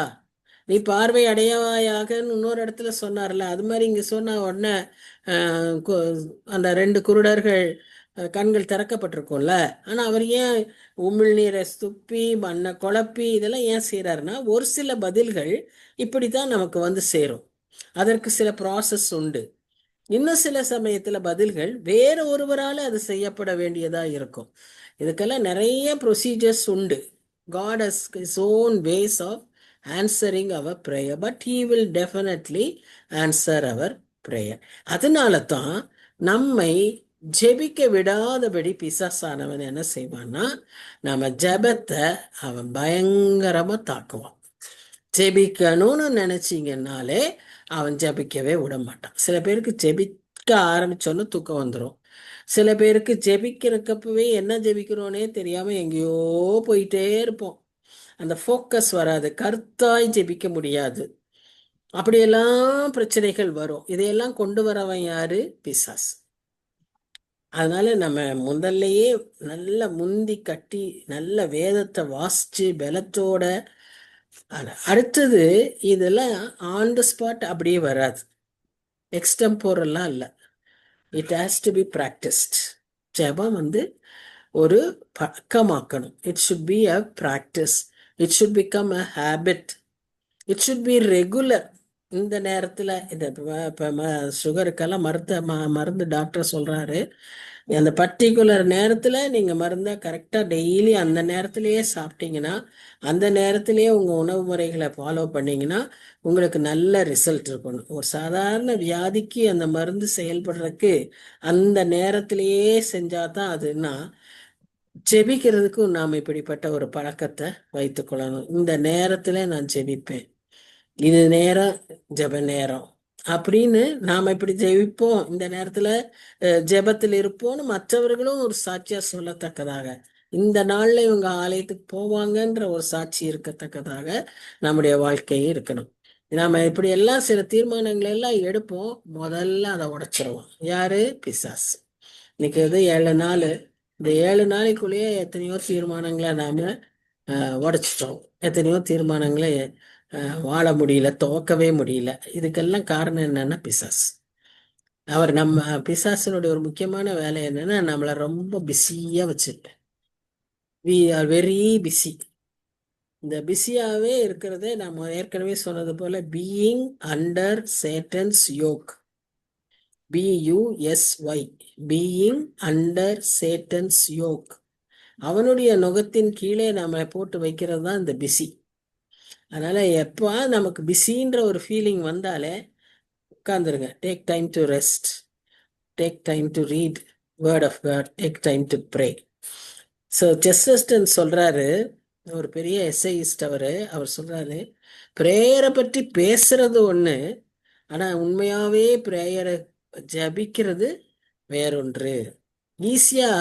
Speaker 1: நீ பார்வை அடையாயாகன்னு இன்னொரு இடத்துல சொன்னார்ல, அது மாதிரி இங்க சொன்ன உடனே அந்த 2 குருடர்கள் கண்கள் திறக்கப்பட்டிருக்கும்ல. ஆனா அவர் ஏன் உமிழ்நீரை துப்பி மண்ணை குழப்பி இதெல்லாம் ஏன் செய்யறாருன்னா, ஒரு சில பதில்கள் இப்படித்தான் நமக்கு சேரும். அதற்கு சில ப்ராசஸ் உண்டு. இன்னும் சில சமயத்துல பதில்கள் வேற ஒருவரால் அது செய்யப்பட வேண்டியதா இருக்கும். இதுக்கெல்லாம் நிறைய ப்ரொசீஜர்ஸ் உண்டு. God has his own ways of answering our prayer, but he will definitely answer our prayer. அதனால தான் நம்மை ஜெபிக்க விடாதபடி பிசாசானவன் என்ன செய்வான்னா, நம்ம ஜெபத்தை அவன் பயங்கரமா தாக்குவான். ஜெபிக்கணும்னு நினைச்சிங்கன்னாலே அவன் ஜெபிக்கவே விட மாட்டான். சில பேருக்கு ஜெபிக்க ஆரம்பிச்சோன்னு தூக்கம் வந்துடும். சில பேருக்கு ஜெபிக்கிறக்கப்பவே என்ன ஜெபிக்கிறோன்னே தெரியாம எங்கேயோ போயிட்டே இருப்போம். அந்த ஃபோக்கஸ் வராது, கருத்தாய் ஜெபிக்க முடியாது. அப்படியெல்லாம் பிரச்சனைகள் வரும். இதையெல்லாம் கொண்டு வரவன் யாரு? பிசாஸ். அதனால நம்ம முதல்லையே நல்ல முந்தி கட்டி நல்ல வேதத்தை வாசிச்சு பலத்தோட. அடுத்தது இதெல்லாம் ஆன் த ஸ்பாட் அப்படியே வராது, எக்ஸ்டெம்போரெல்லாம் இல்லை. It has to be practised. ஜெபம் ஒரு பழக்கமாக்கணும். It should be a practice. It should become a habit. It should be regular. இந்த நேரத்தில் இப்போ சுகருக்கெல்லாம் மருந்து டாக்டர் சொல்கிறாரு, அந்த பர்டிகுலர் நேரத்தில் நீங்கள் மருந்தை கரெக்டாக டெய்லி அந்த நேரத்திலேயே சாப்பிட்டீங்கன்னா, அந்த நேரத்திலேயே உங்கள் உணவு முறைகளை ஃபாலோ பண்ணிங்கன்னா உங்களுக்கு நல்ல ரிசல்ட் இருக்கணும். ஒரு சாதாரண வியாதிக்கு அந்த மருந்து செயல்படுறதுக்கு அந்த நேரத்திலேயே செஞ்சால் தான் அதுன்னா, ஜெபிக்கிறதுக்கும் நாம் இப்படிப்பட்ட ஒரு பழக்கத்தை வைத்துக்கொள்ளணும். இந்த நேரத்தில் நான் ஜெபிப்பேன், இது நேரம் ஜெப நேரம் அப்படின்னு நாம் இப்படி ஜெபிப்போம், இந்த நேரத்தில் ஜெபத்தில் இருப்போம்னு மற்றவர்களும் ஒரு சாட்சியா சொல்லத்தக்கதாக, இந்த நாளில் இவங்க ஆலயத்துக்கு போவாங்கன்ற ஒரு சாட்சி இருக்கத்தக்கதாக நம்முடைய வாழ்க்கையே இருக்கணும். நாம இப்படி எல்லாம் சில தீர்மானங்களை எல்லாம் எடுப்போம், முதல்ல அதை உடைச்சிருவோம். யாரு? பிசாஸ். இன்னைக்கு 7 நாள். இந்த 7 நாளைக்குள்ளேயே எத்தனையோ தீர்மானங்களை நாம உடைச்சிட்டோம். எத்தனையோ தீர்மானங்களை வாழ முடியல, துவக்கவே முடியல. இதுக்கெல்லாம் காரணம் என்னன்னா பிசாஸ். பிசாசனுடைய ஒரு முக்கியமான வேலை என்னன்னா, நம்மளை ரொம்ப பிஸியா வச்சுட்டேன். We are very busy. இந்த பிஸியாவே இருக்கிறதே நம்ம ஏற்கனவே சொன்னது போல being under Satan's yoke. BUSY, being under Satan's yoke. அவனுடைய நுகத்தின் கீழே நம்ம போட்டு வைக்கிறது தான் இந்த பிஸி. அதனால எப்போ நமக்கு பிஸின்ற ஒரு ஃபீலிங் வந்தாலே உட்காந்துருங்க. Take time to rest, take time to read word of God, take time to pray. So Chesterton சொல்றாரு, ஒரு பெரிய எஸ்ஐயிஸ்ட் அவர் சொல்றாரு, ப்ரேயரை பற்றி பேசுறது ஒன்று, ஆனால் உண்மையாவே ப்ரேயரை ஜபிக்கிறது வேறொன்று. ஈஸியா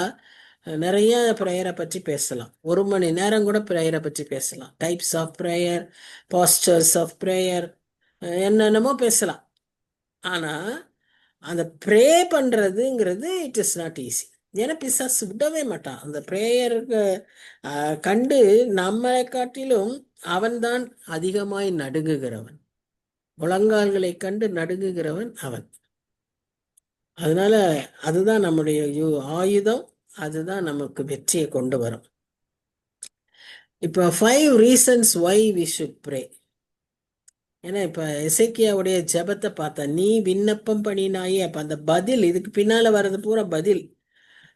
Speaker 1: நிறைய ப்ரேயரை பற்றி பேசலாம். 1 மணி நேரம் கூட ப்ரேயரை பற்றி பேசலாம். Types of prayer, pastors of prayer, என்னென்னமோ பேசலாம். ஆனா அந்த ப்ரே பண்றதுங்கிறது இட் இஸ் நாட் ஈஸி. ஏன்னா பிசாசு விடவே மாட்டான். அந்த ப்ரேயருக்கு கண்டு நம்மை காட்டிலும் அவன்தான் அதிகமாய் நடுங்குகிறவன். முழங்கால்களை கண்டு நடுங்குகிறவன் அவன். அதனால அதுதான் நம்முடைய ஆயுதம். அதுதான் நமக்கு வெற்றியை கொண்டு வரும். இப்போ 5 reasons why we should pray. ஏன்னா இப்ப எசேக்கியாவுடைய ஜெபத்தை பார்த்தா, நீ விண்ணப்பம் பண்ணினாயே, அப்ப அந்த பதில், இதுக்கு பின்னால வர்றது பூரா பதில்.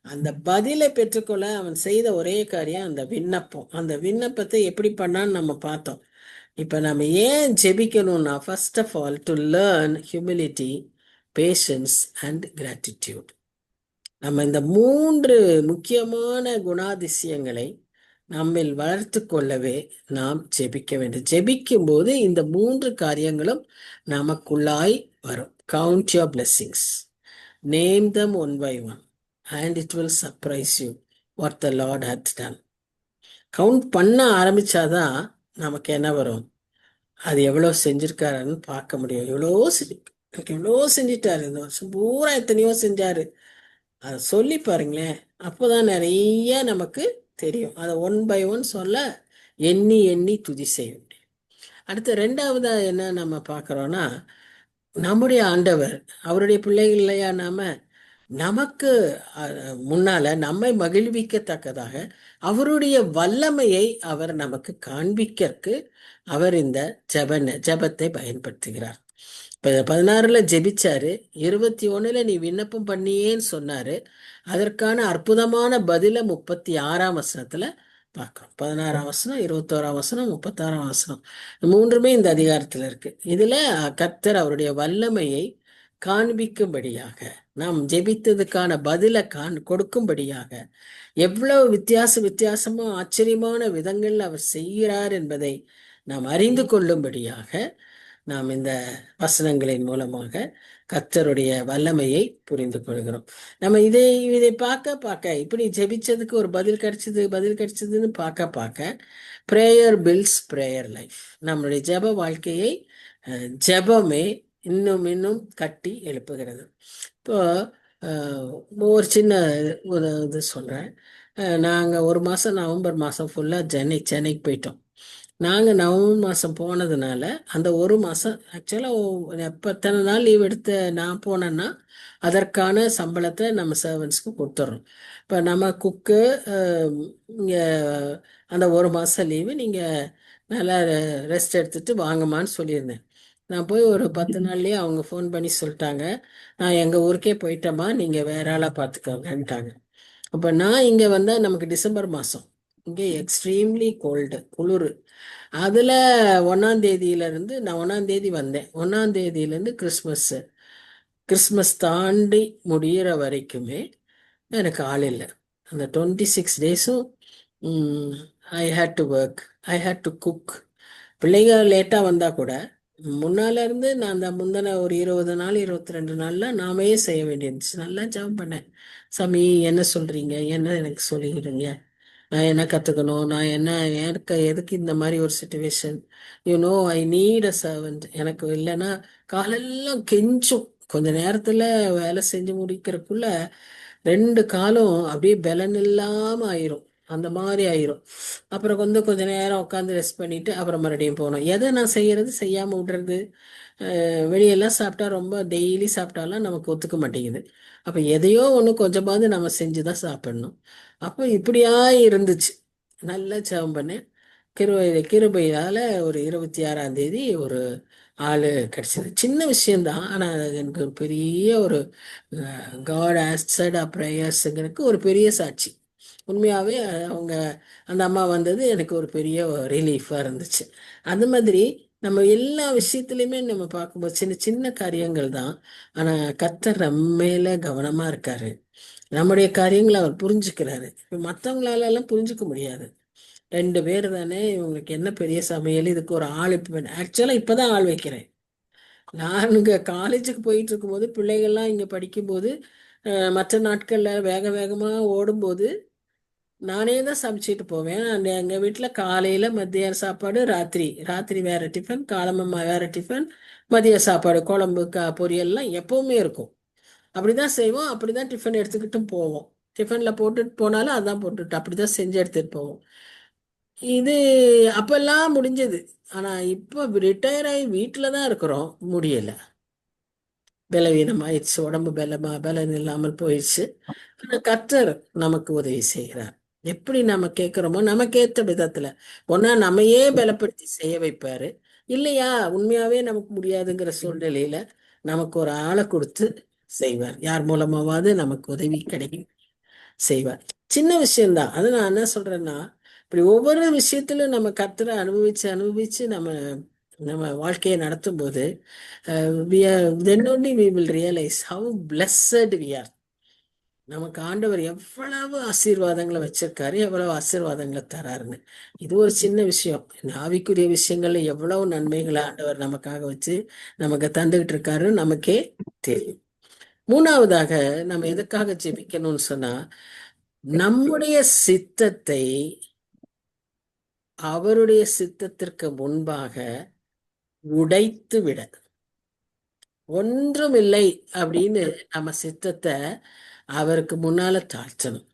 Speaker 1: அந்த பதிலை பெற்றுக்கொள்ள அவன் செய்த ஒரே காரியம் அந்த விண்ணப்பம். அந்த விண்ணப்பத்தை எப்படி பண்ணான்னு நம்ம பார்த்தோம். இப்ப நம்ம ஏன் ஜெபிக்கணும்னா, first of all to learn humility, patience and gratitude. நம்ம இந்த 3 முக்கியமான குணாதிசயங்களை நம்மில் வளர்த்து கொள்ளவே நாம் ஜெபிக்க வேண்டும். ஜெபிக்கும் போது இந்த 3 காரியங்களும் நமக்குள்ளாய் வரும். Count your blessings, name them one by one, and it will surprise you what the Lord hath done. Count பண்ண ஆரம்பிச்சாதான் நமக்கு என்ன வரும், அது எவ்வளோ செஞ்சிருக்காருன்னு பார்க்க முடியும். எவ்வளோ செஞ்சிட்டாரு இந்த வருஷம் பூரா, எத்தனையோ செஞ்சாரு, அதை சொல்லி பாருங்களேன். அப்போதான் நிறைய நமக்கு தெரியும். அதை ஒன் பை ஒன் சொல்ல எண்ணி எண்ணி துதி செய்ய முடியும். அடுத்து 2வதா என்ன நம்ம பார்க்குறோன்னா, நம்முடைய ஆண்டவர், அவருடைய பிள்ளைகள் இல்லையா நாம, நமக்கு முன்னால நம்மை மகிழ்விக்கத்தக்கதாக அவருடைய வல்லமையை அவர் நமக்கு காண்பிக்கிறதுக்கு அவர் இந்த ஜெபத்தை பயன்படுத்துகிறார். இப்போ 16ல் ஜெபிச்சாரு, 21ல் நீ விண்ணப்பம் பண்ணியேன்னு சொன்னாரு. அதற்கான அற்புதமான பதில 36ஆம் வசனத்துல பார்க்கிறோம். 16ஆம் வசனம், 21ஆம் வசனம், 36ஆம் வசனம், 3மே இந்த அதிகாரத்துல இருக்கு. இதுல கர்த்தர் அவருடைய வல்லமையை காண்பிக்கும்படியாக, நாம் ஜெபித்ததுக்கான பதில கொடுக்கும்படியாக, எவ்வளவு வித்தியாசமா ஆச்சரியமான விதங்கள்ல அவர் செய்கிறார் என்பதை நாம் அறிந்து கொள்ளும்படியாக நாம் இந்த வசனங்களின் மூலமாக கர்த்தருடைய வல்லமையை புரிந்து கொள்கிறோம். நம்ம இதை பார்க்க இப்படி ஜெபிச்சதுக்கு ஒரு பதில் கிடைச்சதுன்னு பார்க்க பிரேயர் பில்ட்ஸ் பிரேயர் லைஃப். நம்மளுடைய ஜெப வாழ்க்கையை ஜெபமே இன்னும் கட்டி எழுப்புகிறது. இப்போ ஒரு சின்ன ஒரு இது சொல்கிறேன். நாங்கள் ஒரு மாதம், நவம்பர் மாதம் ஃபுல்லாக சென்னைக்கு போயிட்டோம். நாங்கள் நவம்பர் மாதம் போனதுனால அந்த ஒரு மாதம் ஆக்சுவலாக எத்தனை நாள் லீவ் எடுத்து நான் போனேன்னா அதற்கான சம்பளத்தை நம்ம சர்வன்ஸ்க்கு கொடுத்துட்றோம். இப்போ நம்ம குக்கு இங்கே அந்த ஒரு மாதம் லீவு நீங்கள் நல்லா ரெஸ்ட் எடுத்துகிட்டு வாங்கம்மான்னு சொல்லியிருந்தேன். நான் போய் ஒரு 10 நாள்லேயே அவங்க ஃபோன் பண்ணி சொல்லிட்டாங்க, நான் எங்கள் ஊருக்கே போயிட்டேம்மா, நீங்கள் வேற ஆளாக பார்த்துக்கோங்கன்ட்டாங்க. அப்போ நான் இங்கே வந்தால் நமக்கு டிசம்பர் மாதம், இங்கே எக்ஸ்ட்ரீம்லி கோல்டு, குளிர். அதில் 1ஆம் தேதியிலேருந்து நான் 1ஆம் தேதி வந்தேன். 1ஆம் தேதியிலேருந்து கிறிஸ்மஸ் தாண்டி முடிகிற வரைக்குமே எனக்கு ஆள் இல்லை. அந்த 26 டேஸும் I hate to work, I hate to cook. பிள்ளைங்க லேட்டாக வந்தால் கூட முன்னால இருந்து நான் அந்த முந்தின ஒரு 20 நாள் 22 நாள்ல நாமே செய்ய வேண்டியிருந்துச்சு. நல்லா ஜெபம் பண்ணேன். சாமி என்ன சொல்றீங்க, என்ன எனக்கு சொல்லிடுங்க, நான் என்ன கற்றுக்கணும், நான் என்ன எதுக்கு இந்த மாதிரி ஒரு situation, I need a servant. எனக்கு இல்லைன்னா காலெல்லாம் கெஞ்சும். கொஞ்ச நேரத்தில் வேலை செஞ்சு முடிக்கிறதுக்குள்ள 2 காலும் அப்படியே பலன் இல்லாமல் ஆயிரும், அந்த மாதிரி ஆயிரும். அப்புறம் கொஞ்ச நேரம் உட்காந்து ரெஸ்ட் பண்ணிட்டு அப்புறம் மறுபடியும் போகணும். எதை நான் செய்யாமல் விடுறது. வெளியெல்லாம் சாப்பிட்டா, ரொம்ப டெய்லி சாப்பிட்டாலாம் நமக்கு ஒத்துக்க மாட்டேங்குது. அப்போ எதையோ ஒன்று கொஞ்சமாவது நம்ம செஞ்சு தான் சாப்பிடணும். அப்போ இப்படியா இருந்துச்சு. நல்லா ஜெபம் பண்ணேன். கிருபையால் ஒரு 26ஆம் தேதி ஒரு ஆள் கிடச்சிது. சின்ன விஷயந்தான், ஆனால் அது எனக்கு ஒரு பெரிய ஒரு காட் ஆன்சர்ட் ஆர் ப்ரேயர்ஸுங்கிறதுக்கு ஒரு பெரிய சாட்சி. உண்மையாகவே அவங்க அந்த அம்மா வந்தது எனக்கு ஒரு பெரிய ரிலீஃபாக இருந்துச்சு. அந்த மாதிரி நம்ம எல்லா விஷயத்துலையுமே நம்ம பார்க்கும்போது சின்ன சின்ன காரியங்கள் தான், ஆனால் கர்த்தர் நம்ம மேலே கவனமாக இருக்காரு. நம்முடைய காரியங்களை அவர் புரிஞ்சுக்கிறாரு. இப்போ மற்றவங்களாலெல்லாம் புரிஞ்சுக்க முடியாது. 2 பேர் தானே, இவங்களுக்கு என்ன பெரிய சமையல், இதுக்கு ஒரு ஆள். இப்போ ஆக்சுவலாக இப்போ தான் ஆள் வைக்கிறேன். நான் இங்கே காலேஜுக்கு போயிட்டு இருக்கும்போது, பிள்ளைகள்லாம் இங்கே படிக்கும்போது, மற்ற நாட்களில் வேகமாக ஓடும்போது நானே தான் சமைச்சிட்டு போவேன். எங்கள் வீட்டில் காலையில் மத்தியான சாப்பாடு, ராத்திரி ராத்திரி வேற டிஃபன், காலம்பம்மா வேற டிஃபன், மதிய சாப்பாடு குழம்பு பொரியல்லாம் எப்பவுமே இருக்கும். அப்படிதான் செய்வோம். அப்படிதான் டிஃபன் எடுத்துக்கிட்டும் போவோம். டிஃபனில் போட்டுட்டு போனாலும் அதான் போட்டுட்டு அப்படிதான் செஞ்சு எடுத்துட்டு போவோம். இது அப்பெல்லாம் முடிஞ்சது. ஆனா இப்போ ரிட்டையர் ஆகி வீட்டில் தான் இருக்கிறோம். முடியல, பலவீனமாயிடுச்சு, உடம்பு பலம் இல்லாமல் போயிடுச்சு. ஆனா கர்த்தர் நமக்கு உதவி செய்கிறார். எப்படி நம்ம கேட்கிறோமோ நமக்கேற்ற விதத்துல ஒன்னா நம்மையே பலப்படுத்தி செய்ய வைப்பாரு. இல்லையா உண்மையாவே நமக்கு முடியாதுங்கிற சூழ்நிலையில நமக்கு ஒரு ஆளை கொடுத்து செய்வார். யார் மூலமாவது நமக்கு உதவி கிடைக்கும் செய்வார். சின்ன விஷயம்தான். அது நான் என்ன சொல்றேன்னா, இப்படி ஒவ்வொரு விஷயத்திலும் நம்ம கர்த்தரை அனுபவிச்சு அனுபவிச்சு நம்ம நம்ம வாழ்க்கையை நடத்தும் போது then only we will realize how blessed we are. நமக்கு ஆண்டவர் எவ்வளவு ஆசீர்வாதங்களை வச்சிருக்காரு, எவ்வளவு ஆசீர்வாதங்களை தராருன்னு. இது ஒரு சின்ன விஷயம். ஆவிக்குரிய விஷயங்கள்ல எவ்வளவு நன்மைகளை ஆண்டவர் நமக்காக வச்சு நமக்கு தந்துகிட்டு இருக்காரு நமக்கே தெரியும். மூணாவதாக நம்ம எதுக்காக ஜெபிக்கணும்னு சொன்னா, நம்முடைய சித்தத்தை அவருடைய சித்தத்திற்கு முன்பாக உடைத்து விட. ஒன்றுமில்லை அப்படின்னு நம்ம சித்தத்தை அவருக்கு முன்னால தாழ்த்தணும்.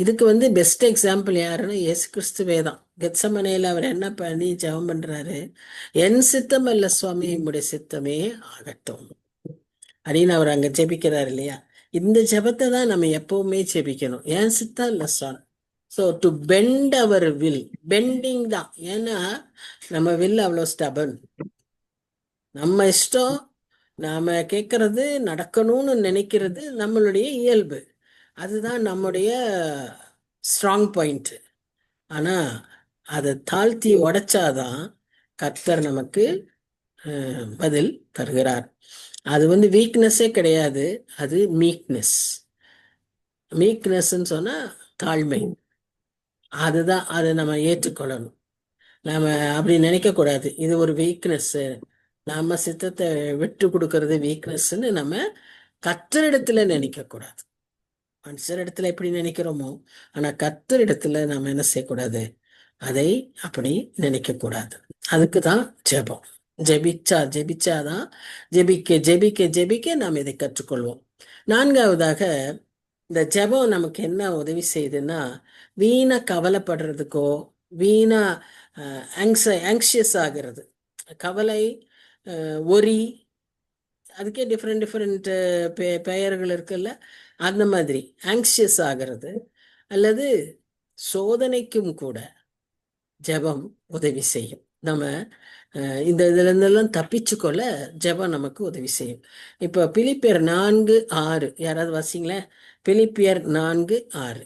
Speaker 1: இதுக்கு பெஸ்ட் எக்ஸாம்பிள் யாருன்னா இயேசு கிறிஸ்துவே தான். கெத்சமனேல அவர் என்ன பண்ணி ஜெபம் பண்றாரு, என் சித்தம் அல்ல சுவாமி, உம்முடைய சித்தமே ஆகட்டும் அப்படின்னு அவர் அங்க ஜெபிக்கிறார் இல்லையா. இந்த ஜெபத்தை தான் நம்ம எப்பவுமே ஜெபிக்கணும். என் சித்தம் இல்ல சுவாமி. So to bend our will, bending தான். ஏன்னா நம்ம வில் அவ்வளோ ஸ்டபன். நம்ம இஷ்டம், நாம கேட்கறது நடக்கணும்னு நினைக்கிறது நம்மளுடைய இயல்பு. அதுதான் நம்முடைய ஸ்ட்ராங் பாயிண்ட். ஆனா அதை தாழ்த்தி உடைச்சாதான் கர்த்தர் நமக்கு பதில் தருகிறார். அது வீக்னஸே கிடையாது, அது மீக்னஸ். மீக்னஸ்ன்னு சொன்னா தாழ்மை. அதுதான், அதை நம்ம ஏற்றுக்கொள்ளணும். நாம அப்படி நினைக்க கூடாது, இது ஒரு வீக்னஸ், நம்ம சித்தத்தை விட்டு கொடுக்கறது வீக்னஸ்ன்னு நம்ம கர்த்தரிடத்துல நினைக்க கூடாது. மனுஷரிடத்துல எப்படி நினைக்கிறோமோ, ஆனா கர்த்தரிடத்துல நாம என்ன செய்யக்கூடாது, அதை அப்படி நினைக்க கூடாது. அதுக்குதான் ஜெபம். ஜெபிச்சாதான் ஜெபிக்க ஜெபிக்க ஜெபிக்க நாம் இதை கற்றுக்கொள்வோம். நான்காவதாக இந்த ஜெபம் நமக்கு என்ன உதவி செய்யுதுன்னா, வீணா கவலைப்படுறதுக்கோ வீணா ஆங்ஷியஸ் ஆகிறது. கவலை, ஒரி, அதுக்கே டிஃப்ரெண்ட் டிஃப்ரெண்ட் பெயர்கள் இருக்குல்ல. அந்த மாதிரி ஆங்ஷியஸ் ஆகிறது அல்லது சோதனைக்கும் கூட ஜெபம் உதவி செய்யும். நம்ம இந்த இதுல இருந்தெல்லாம் தப்பிச்சு கொள்ள ஜெபம் நமக்கு உதவி செய்யும். இப்போ பிலிப்பியர் 4:6 யாராவது வாசிங்களேன். பிலிப்பியர் 4:6.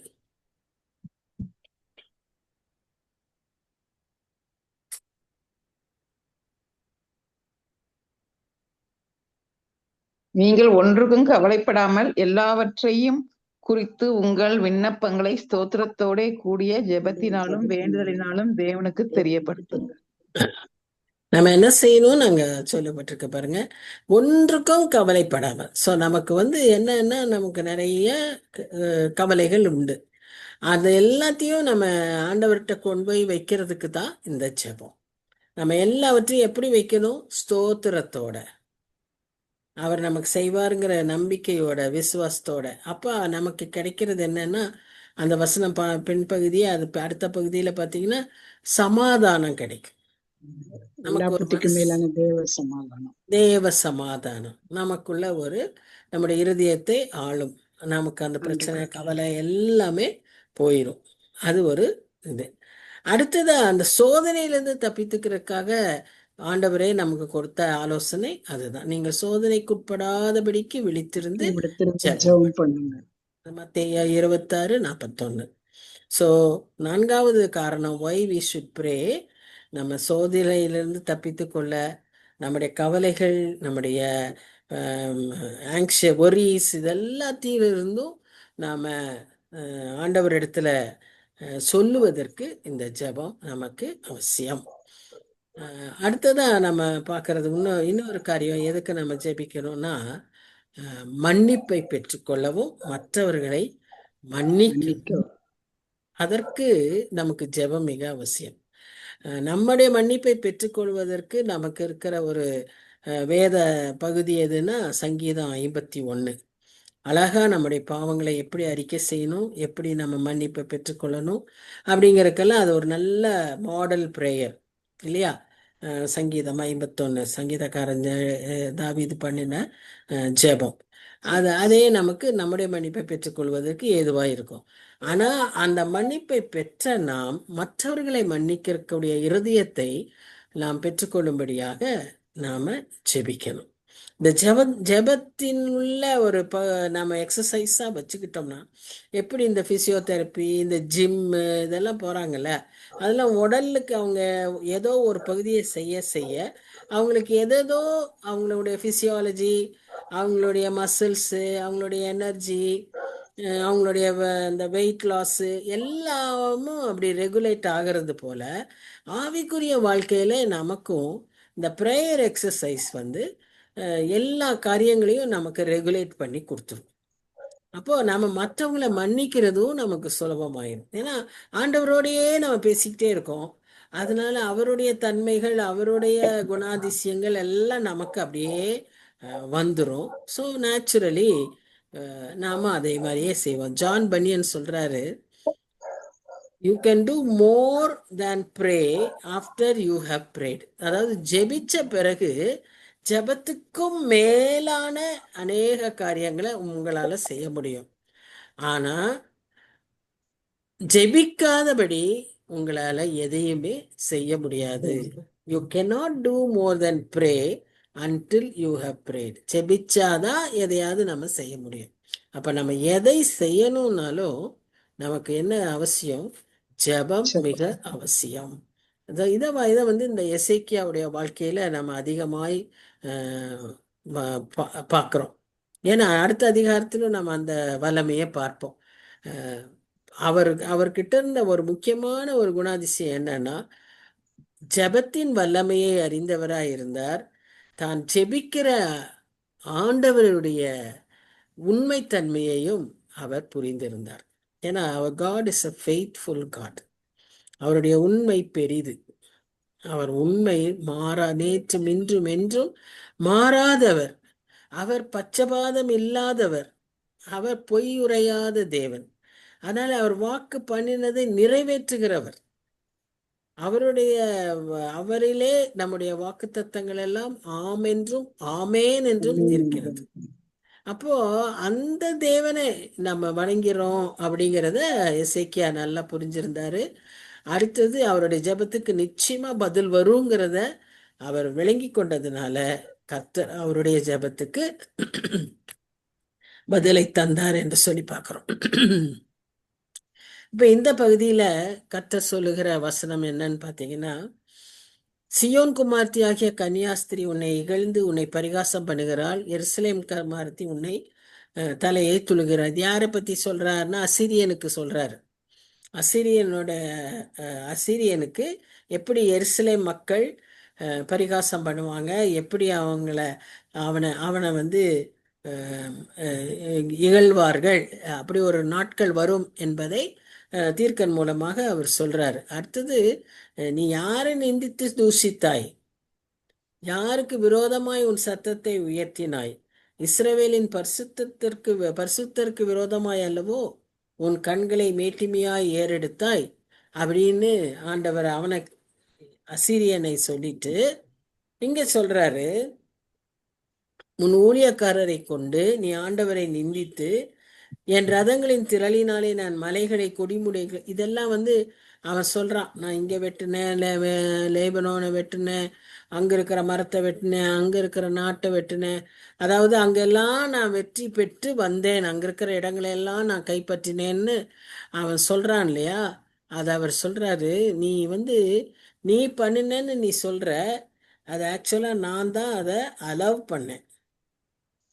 Speaker 4: நீங்கள் ஒன்றுக்கும் கவலைப்படாமல் எல்லாவற்றையும் குறித்து உங்கள் விண்ணப்பங்களை ஸ்தோத்திரத்தோட கூடிய ஜெபத்தினாலும் வேண்டுதலினாலும் தேவனுக்கு தெரியப்படுத்துங்க.
Speaker 1: நம்ம என்ன செய்யணும் நாங்க சொல்லப்பட்டிருக்க பாருங்க, ஒன்றுக்கும் கவலைப்படாமல். ஸோ நமக்கு என்னன்னா நமக்கு நிறைய கவலைகள் உண்டு. அது எல்லாத்தையும் நம்ம ஆண்டவர்கிட்ட கொண்டு போய் வைக்கிறதுக்கு தான் இந்த ஜெபம். நம்ம எல்லாவற்றையும் எப்படி வைக்கணும், ஸ்தோத்திரத்தோட, அவர் நமக்கு செய்வாருங்கிற நம்பிக்கையோட, விசுவாசத்தோட. அப்ப நமக்கு கிடைக்கிறது என்னன்னா, அந்த வசனம் பின்பகுதியே அது அடுத்த பகுதியில பாத்தீங்கன்னா சமாதானம் கிடைக்கும். நமக்கு
Speaker 3: மேலான
Speaker 1: தேவ சமாதானம் நமக்குள்ள நம்முடைய இருதயத்தை ஆளும். நமக்கு அந்த பிரச்சனை, கவலை எல்லாமே போயிடும். அது ஒரு இது. அடுத்தது, அந்த சோதனையிலிருந்து தப்பித்துக்கிறதுக்காக ஆண்டவரே நமக்கு கொடுத்த ஆலோசனை அதுதான். நீங்க சோதனைக்குட்படாதபடிக்கு விழித்திருந்து ஜெபம் பண்ணுங்க. மத்தேயு 26:41. ஸோ நான்காவது காரணம் why we should pray, நம்ம சோதனையிலிருந்து தப்பித்து கொள்ள, நம்முடைய கவலைகள், நம்முடைய ஒரீஸ், இதெல்லாத்திலிருந்தும் நாம ஆண்டவர் இடத்துல சொல்லுவதற்கு இந்த ஜெபம் நமக்கு அவசியம். அடுத்ததா நம்ம பார்க்கறது இன்னொரு காரியம், எதுக்கு நம்ம ஜெபிக்கணும்னா, மன்னிப்பை பெற்றுக்கொள்ளவும் மற்றவர்களை மன்னிக்க. அதற்கு நமக்கு ஜெபம் மிக அவசியம். நம்முடைய மன்னிப்பை பெற்றுக்கொள்வதற்கு நமக்கு இருக்கிற ஒரு வேத பகுதி எதுன்னா சங்கீதம் 51. அழகா நம்முடைய பாவங்களை எப்படி அறிக்கை செய்யணும், எப்படி நம்ம மன்னிப்பை பெற்றுக்கொள்ளணும் அப்படிங்கிறதுக்கெல்லாம் அது ஒரு நல்ல மாடல் பிரேயர் இல்லையா? சங்கீதம் 51 சங்கீதக்காரன் தாவீது பண்ணின ஜெபம். அதே நமக்கு நம்முடைய மன்னிப்பை பெற்றுக்கொள்வதற்கு ஏதுவாக இருக்கும். ஆனா அந்த மன்னிப்பை பெற்ற நாம் மற்றவர்களை மன்னிக்கக்கூடிய இருதயத்தை நாம் பெற்றுக்கொள்ளும்படியாக நாம ஜெபிக்கணும். இந்த ஜெபத்தின் உள்ள ஒரு நம்ம எக்ஸசைஸா வச்சுக்கிட்டோம்னா, எப்படி இந்த பிசியோதெரப்பி, இந்த ஜிம்மு இதெல்லாம் போறாங்கல்ல, அதெல்லாம் உடலுக்கு அவங்க ஏதோ ஒரு பகுதியை செய்ய செய்ய அவங்களுக்கு எதேதோ அவங்களுடைய பிசியாலஜி, அவங்களுடைய மசில்ஸு, அவங்களுடைய எனர்ஜி, அவங்களுடைய இந்த வெயிட் லாஸு எல்லாமும் அப்படி ரெகுலேட் ஆகிறது போல ஆவிக்குரிய வாழ்க்கையில நமக்கும் இந்த ப்ரேயர் எக்ஸசைஸ் வந்து எல்லா காரியங்களையும் நமக்கு ரெகுலேட் பண்ணி கொடுத்துரும். அப்போ நம்ம மற்றவங்களை மன்னிக்கிறதும் நமக்கு சுலபமாயிடும். ஏன்னா ஆண்டவரோடையே நம்ம பேசிக்கிட்டே இருக்கோம். அதனால அவருடைய தன்மைகள், அவருடைய குணாதிசயங்கள் எல்லாம் நமக்கு அப்படியே வந்துடும். ஸோ நேச்சுரலி நாம அதே மாதிரியே செய்வோம். ஜான் பனியன் சொல்றாரு, you can do more than pray after you have prayed. அதாவது ஜெபிச்ச பிறகு ஜெபத்துக்கும் மேலான அநேக காரியங்களை உங்களால செய்ய முடியும். ஆனா ஜெபிக்காதபடி உங்களால எதையுமே செய்ய முடியாது. You cannot do more than pray until you have prayed. ஜெபிச்சாதான் எதையாவது நம்ம செய்ய முடியும். அப்ப நம்ம எதை செய்யணும்னாலும் நமக்கு என்ன அவசியம்? ஜெபம் மிக அவசியம். இதை வந்து இந்த எசேக்கியாவுடைய வாழ்க்கையில நம்ம அதிகமாய் பார்க்கிறோம். ஏன்னா அடுத்த அதிகாரத்திலும் நம்ம அந்த வல்லமையை பார்ப்போம். அவர்கிட்ட இருந்த ஒரு முக்கியமான ஒரு குணாதிசயம் என்னன்னா, ஜெபத்தின் வல்லமையை அறிந்தவராய் இருந்தார். தான் ஜெபிக்கிற ஆண்டவருடைய உண்மைத்தன்மையையும் அவர் புரிந்திருந்தார். ஏன்னா அவர் God is a faithful God. அவருடைய உண்மை பெரிது. அவர் உண்மை நேற்றும் இன்றும் என்றும் மாறாதவர். அவர் பட்சபாதம் இல்லாதவர். அவர் பொய் உரையாத தேவன். அதனால அவர் வாக்கு பண்ணினதை நிறைவேற்றுகிறவர். அவரிலே நம்முடைய வாக்கு தத்தங்கள் எல்லாம் ஆம் என்றும் ஆமேன் என்றும் இருக்கிறது. அப்போ அந்த தேவனை நம்ம வணங்கிறோம் அப்படிங்கிறத எசேக்கியா நல்லா புரிஞ்சிருந்தாரு. அடுத்தது அவருடைய ஜெபத்துக்கு நிச்சயமா பதில் வருங்கிறத அவர் விளங்கி கொண்டதுனால கர்த்தர் அவருடைய ஜெபத்துக்கு பதிலை தந்தார் என்று சொல்லி பார்க்கிறோம். இப்ப இந்த பகுதியில கர்த்தர் சொல்லுகிற வசனம் என்னன்னு பாத்தீங்கன்னா, சியோன் குமார்த்தி ஆகிய கன்னியாஸ்திரி உன்னை இகழ்ந்து உன்னை பரிகாசம் பண்ணுகிறாள். எருசலேம் குமார்த்தி உன்னை தலையை துளுகிறார். யாரை பத்தி சொல்றாருன்னா அசிரியனுக்கு சொல்றாரு. அசிரியனுக்கு எப்படி எருசலேம் மக்கள் பரிகாசம் பண்ணுவாங்க, எப்படி அவனை வந்து இகழ்வார்கள், அப்படி ஒரு நாட்கள் வரும் என்பதை தீர்க்கன் மூலமாக அவர் சொல்றாரு. அடுத்தது, நீ யாரை நிந்தித்து தூஷித்தாய்? யாருக்கு விரோதமாய் உன் சத்தத்தை உயர்த்தினாய்? இஸ்ரவேலின் பரிசுத்தருக்கு விரோதமாய் அல்லவோ உன் கண்களை மேட்டிமையாய் ஏறெடுத்தாய் அப்படின்னு ஆண்டவர் அசீரியனை சொல்லிட்டு இங்க சொல்றாரு, உன் ஊழியக்காரரை கொண்டு நீ ஆண்டவரை நிந்தித்து என் ரதங்களின் திரளினாலே நான் மலைகளை கொடிமுடைகள் இதெல்லாம் வந்து அவன் சொல்றான். நான் இங்க வெட்டினேன், லேபனோனை வெட்டினேன், அங்க இருக்கிற மரத்தை வெட்டினேன், அங்க இருக்கிற நாட்டை வெட்டினேன், அதாவது அங்கெல்லாம் நான் வெற்றி பெற்று வந்தேன், அங்க இருக்கிற இடங்களெல்லாம் நான் கைப்பற்றினேன்னு அவன் சொல்றான் இல்லையா? அது அவர் சொல்றாரு, நீ பண்ணினேன்னு நீ சொல்ற, அது ஆக்சுவலா நான் தான் அதை அலவ் பண்ணேன்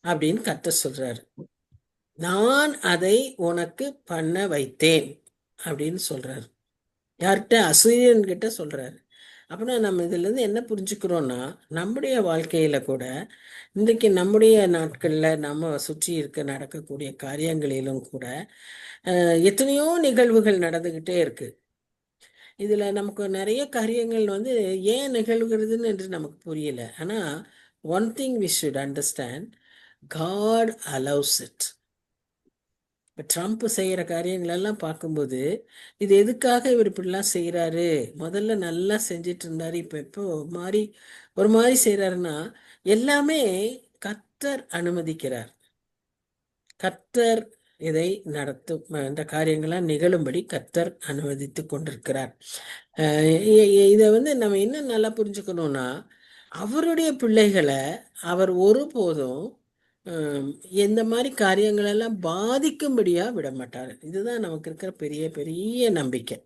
Speaker 1: அப்படின்னு கர்த்தர் சொல்றாரு. நான் அதை உனக்கு பண்ண வைத்தேன் அப்படின்னு சொல்றாரு. யார்கிட்ட? அசீரியன் கிட்ட சொல்றாரு. அப்படின்னா நம்ம இதுல இருந்து என்ன புரிஞ்சுக்கிறோம்னா, நம்முடைய வாழ்க்கையில கூட இன்றைக்கு நம்முடைய நாட்கள்ல நம்ம சுற்றி இருக்க நடக்கக்கூடிய காரியங்களிலும் கூட எத்தனையோ நிகழ்வுகள் நடந்துகிட்டே இருக்கு. இதுல நமக்கு நிறைய காரியங்கள் வந்து ஏன் நிகழ்கிறதுன்னு என்று நமக்கு புரியல. ஆனா one thing we should understand, God allows it. இப்போ ட்ரம்ப் செய்கிற காரியங்கள் எல்லாம் பார்க்கும்போது இது எதுக்காக இவர் இப்படிலாம் செய்கிறாரு, முதல்ல நல்லா செஞ்சிட்டு இருந்தாரு, இப்போ எப்போ ஒரு மாதிரி செய்கிறாருன்னா எல்லாமே கர்த்தர் அனுமதிக்கிறார். கர்த்தர் இதை நடத்தும், இந்த காரியங்கள்லாம் நிகழும்படி கர்த்தர் அனுமதித்து கொண்டிருக்கிறார். இதை வந்து நம்ம இன்னும் நல்லா புரிஞ்சுக்கணும்னா, அவருடைய பிள்ளைகளை அவர் ஒருபோதும் எந்த மாதிரி காரியங்களெல்லாம் பாதிக்கும்படியா விட மாட்டார். இதுதான் நமக்கு இருக்கிற பெரிய பெரிய நம்பிக்கை.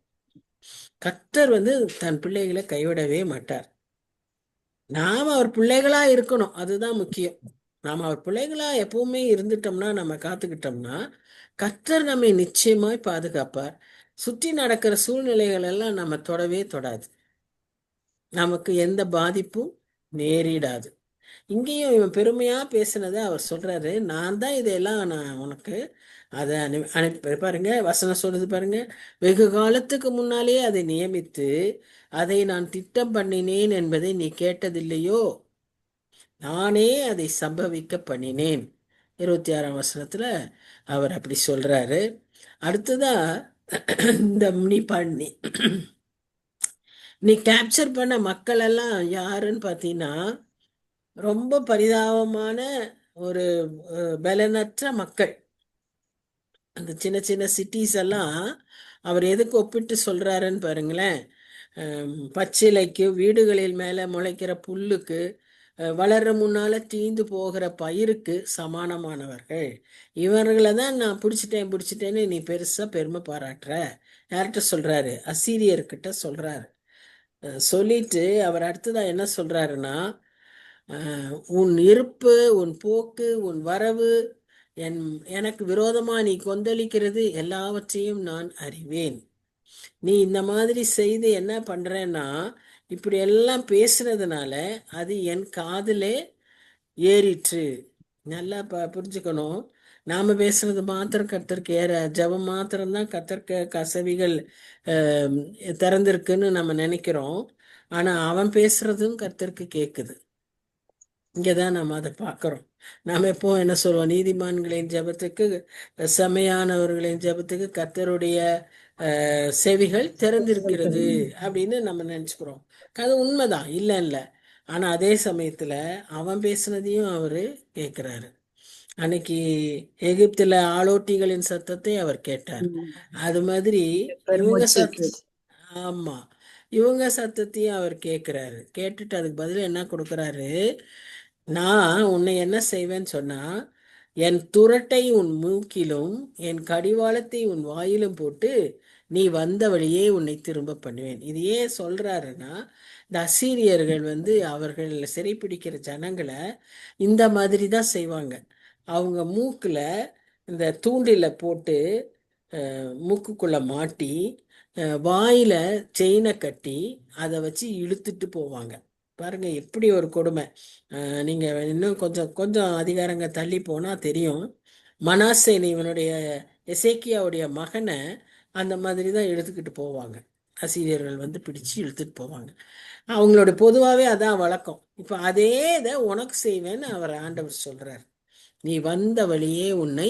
Speaker 1: கர்த்தர் வந்து தன் பிள்ளைகளை கைவிடவே மாட்டார். நாம் அவர் பிள்ளைகளா இருக்கணும், அதுதான் முக்கியம். நாம் அவர் பிள்ளைகளா எப்பவுமே இருந்துட்டோம்னா, நம்ம காத்துக்கிட்டோம்னா கர்த்தர் நம்மை நிச்சயமாய் பாதுகாப்பார். சுற்றி நடக்கிற சூழ்நிலைகள் எல்லாம் நம்ம தொடவே தொடாது, நமக்கு எந்த பாதிப்பும் நேரிடாது. இங்கேயும் இவன் பெருமையா பேசினதை அவர் சொல்றாரு, நான் தான் இதையெல்லாம் நான் உனக்கு அதை அனுப்பி பாருங்க. வசனம் சொல்றது பாருங்க, வெகு காலத்துக்கு முன்னாலே அதை நியமித்து அதை நான் திட்டம் பண்ணினேன் என்பதை நீ கேட்டதில்லையோ, நானே அதை சம்பவிக்க பண்ணினேன். 26ஆம் வசனத்துல அவர் அப்படி சொல்றாரு. அடுத்ததா இந்த நீ கேப்சர் பண்ண மக்கள் எல்லாம் யாருன்னு பார்த்தீங்கன்னா, ரொம்ப பரிதாபமான ஒரு பலனற்ற மக்கள். அந்த சின்ன சின்ன சிட்டிஸ் எல்லாம் அவர் எதுக்கு ஒப்பிட்டு சொல்றாருன்னு பாருங்களேன். பச்சிலைக்கு, வீடுகளில் மேலே முளைக்கிற புல்லுக்கு, வளர்ற முன்னால தீந்து போகிற பயிருக்கு சமானமானவர்கள். இவர்களை தான் நான் பிடிச்சிட்டேன்னு நீ பெருசா பெருமை பாராட்டுற. யார்கிட்ட சொல்றாரு? அசீரியர்கிட்ட சொல்றாரு. சொல்லிட்டு அவர் அடுத்ததான் என்ன சொல்றாருன்னா, உன் இருப்பு, உன் போக்கு, உன் வரவு, எனக்கு விரோதமா நீ கொந்தளிக்கிறது எல்லாவற்றையும் நான் அறிவேன். நீ இந்த மாதிரி செய்து என்ன பண்றேன்னா, இப்படி எல்லாம் பேசுனதுனால அது என் காதிலே ஏறிற்று. நல்லா புரிஞ்சுக்கணும். நாம பேசுறது மாத்திரம் கர்த்தருக்கு ஜபம் மாத்திரம்தான் கர்த்தருக்கு கசவிகள் திறந்திருக்குன்னு நம்ம நினைக்கிறோம். ஆனா அவன் பேசுறதும் கர்த்தருக்கு கேட்குது. இங்கதான் நம்ம அதை பார்க்கிறோம். நாம எப்போ என்ன சொல்லுவோம், நீதிமான்களின் ஜபத்துக்கு, செம்மையானவர்களின் ஜபத்துக்கு கர்த்தருடைய செவிகள் திறந்திருக்கிறது அப்படின்னு நம்ம நினைச்சுக்கிறோம். அது உண்மைதான், இல்லை. ஆனா அதே சமயத்துல அவன் பேசுனதையும் அவரு கேட்கிறாரு. அன்னைக்கு எகிப்துல ஆளோட்டிகளின் சத்தத்தை அவர் கேட்டார். அது மாதிரி இவங்க ஆமா, இவங்க சத்தத்தையும் அவர் கேட்கிறாரு. கேட்டுட்டு அதுக்கு பதில் என்ன கொடுக்கறாரு, நான் உன்னை என்ன செய்வேன்னு சொன்னா, என் துரட்டை உன் மூக்கிலும் என் கடிவாளத்தை உன் வாயிலும் போட்டு நீ வந்த வழியே உன்னை திரும்ப பண்ணுவேன். இது ஏன் சொல்றாருன்னா, இந்த அசீரியர்கள் வந்து அவர்கள் சிறைப்பிடிக்கிற ஜனங்களை இந்த மாதிரி தான் செய்வாங்க. அவங்க மூக்குல இந்த தூண்டில போட்டு மூக்குக்குள்ள மாட்டி வாயில செயினை கட்டி அதை வச்சு இழுத்துட்டு போவாங்க. பாருங்க எப்படி ஒரு கொடுமை. நீங்க இன்னும் கொஞ்சம் கொஞ்சம் அதிகாரங்க தள்ளி போனா தெரியும். மனாசேன் இவனுடைய எசேக்கியாவுடைய மகனை அந்த மாதிரி தான் எடுத்துக்கிட்டு போவாங்க. அசீரியர்கள் வந்து பிடிச்சு இழுத்துட்டு போவாங்க. அவங்களோட பொதுவாகவே அதான் வழக்கம். இப்போ அதே இதை உனக்கு செய்வேன்னு அவர் ஆண்டவர் சொல்றார். நீ வந்த வழியே உன்னை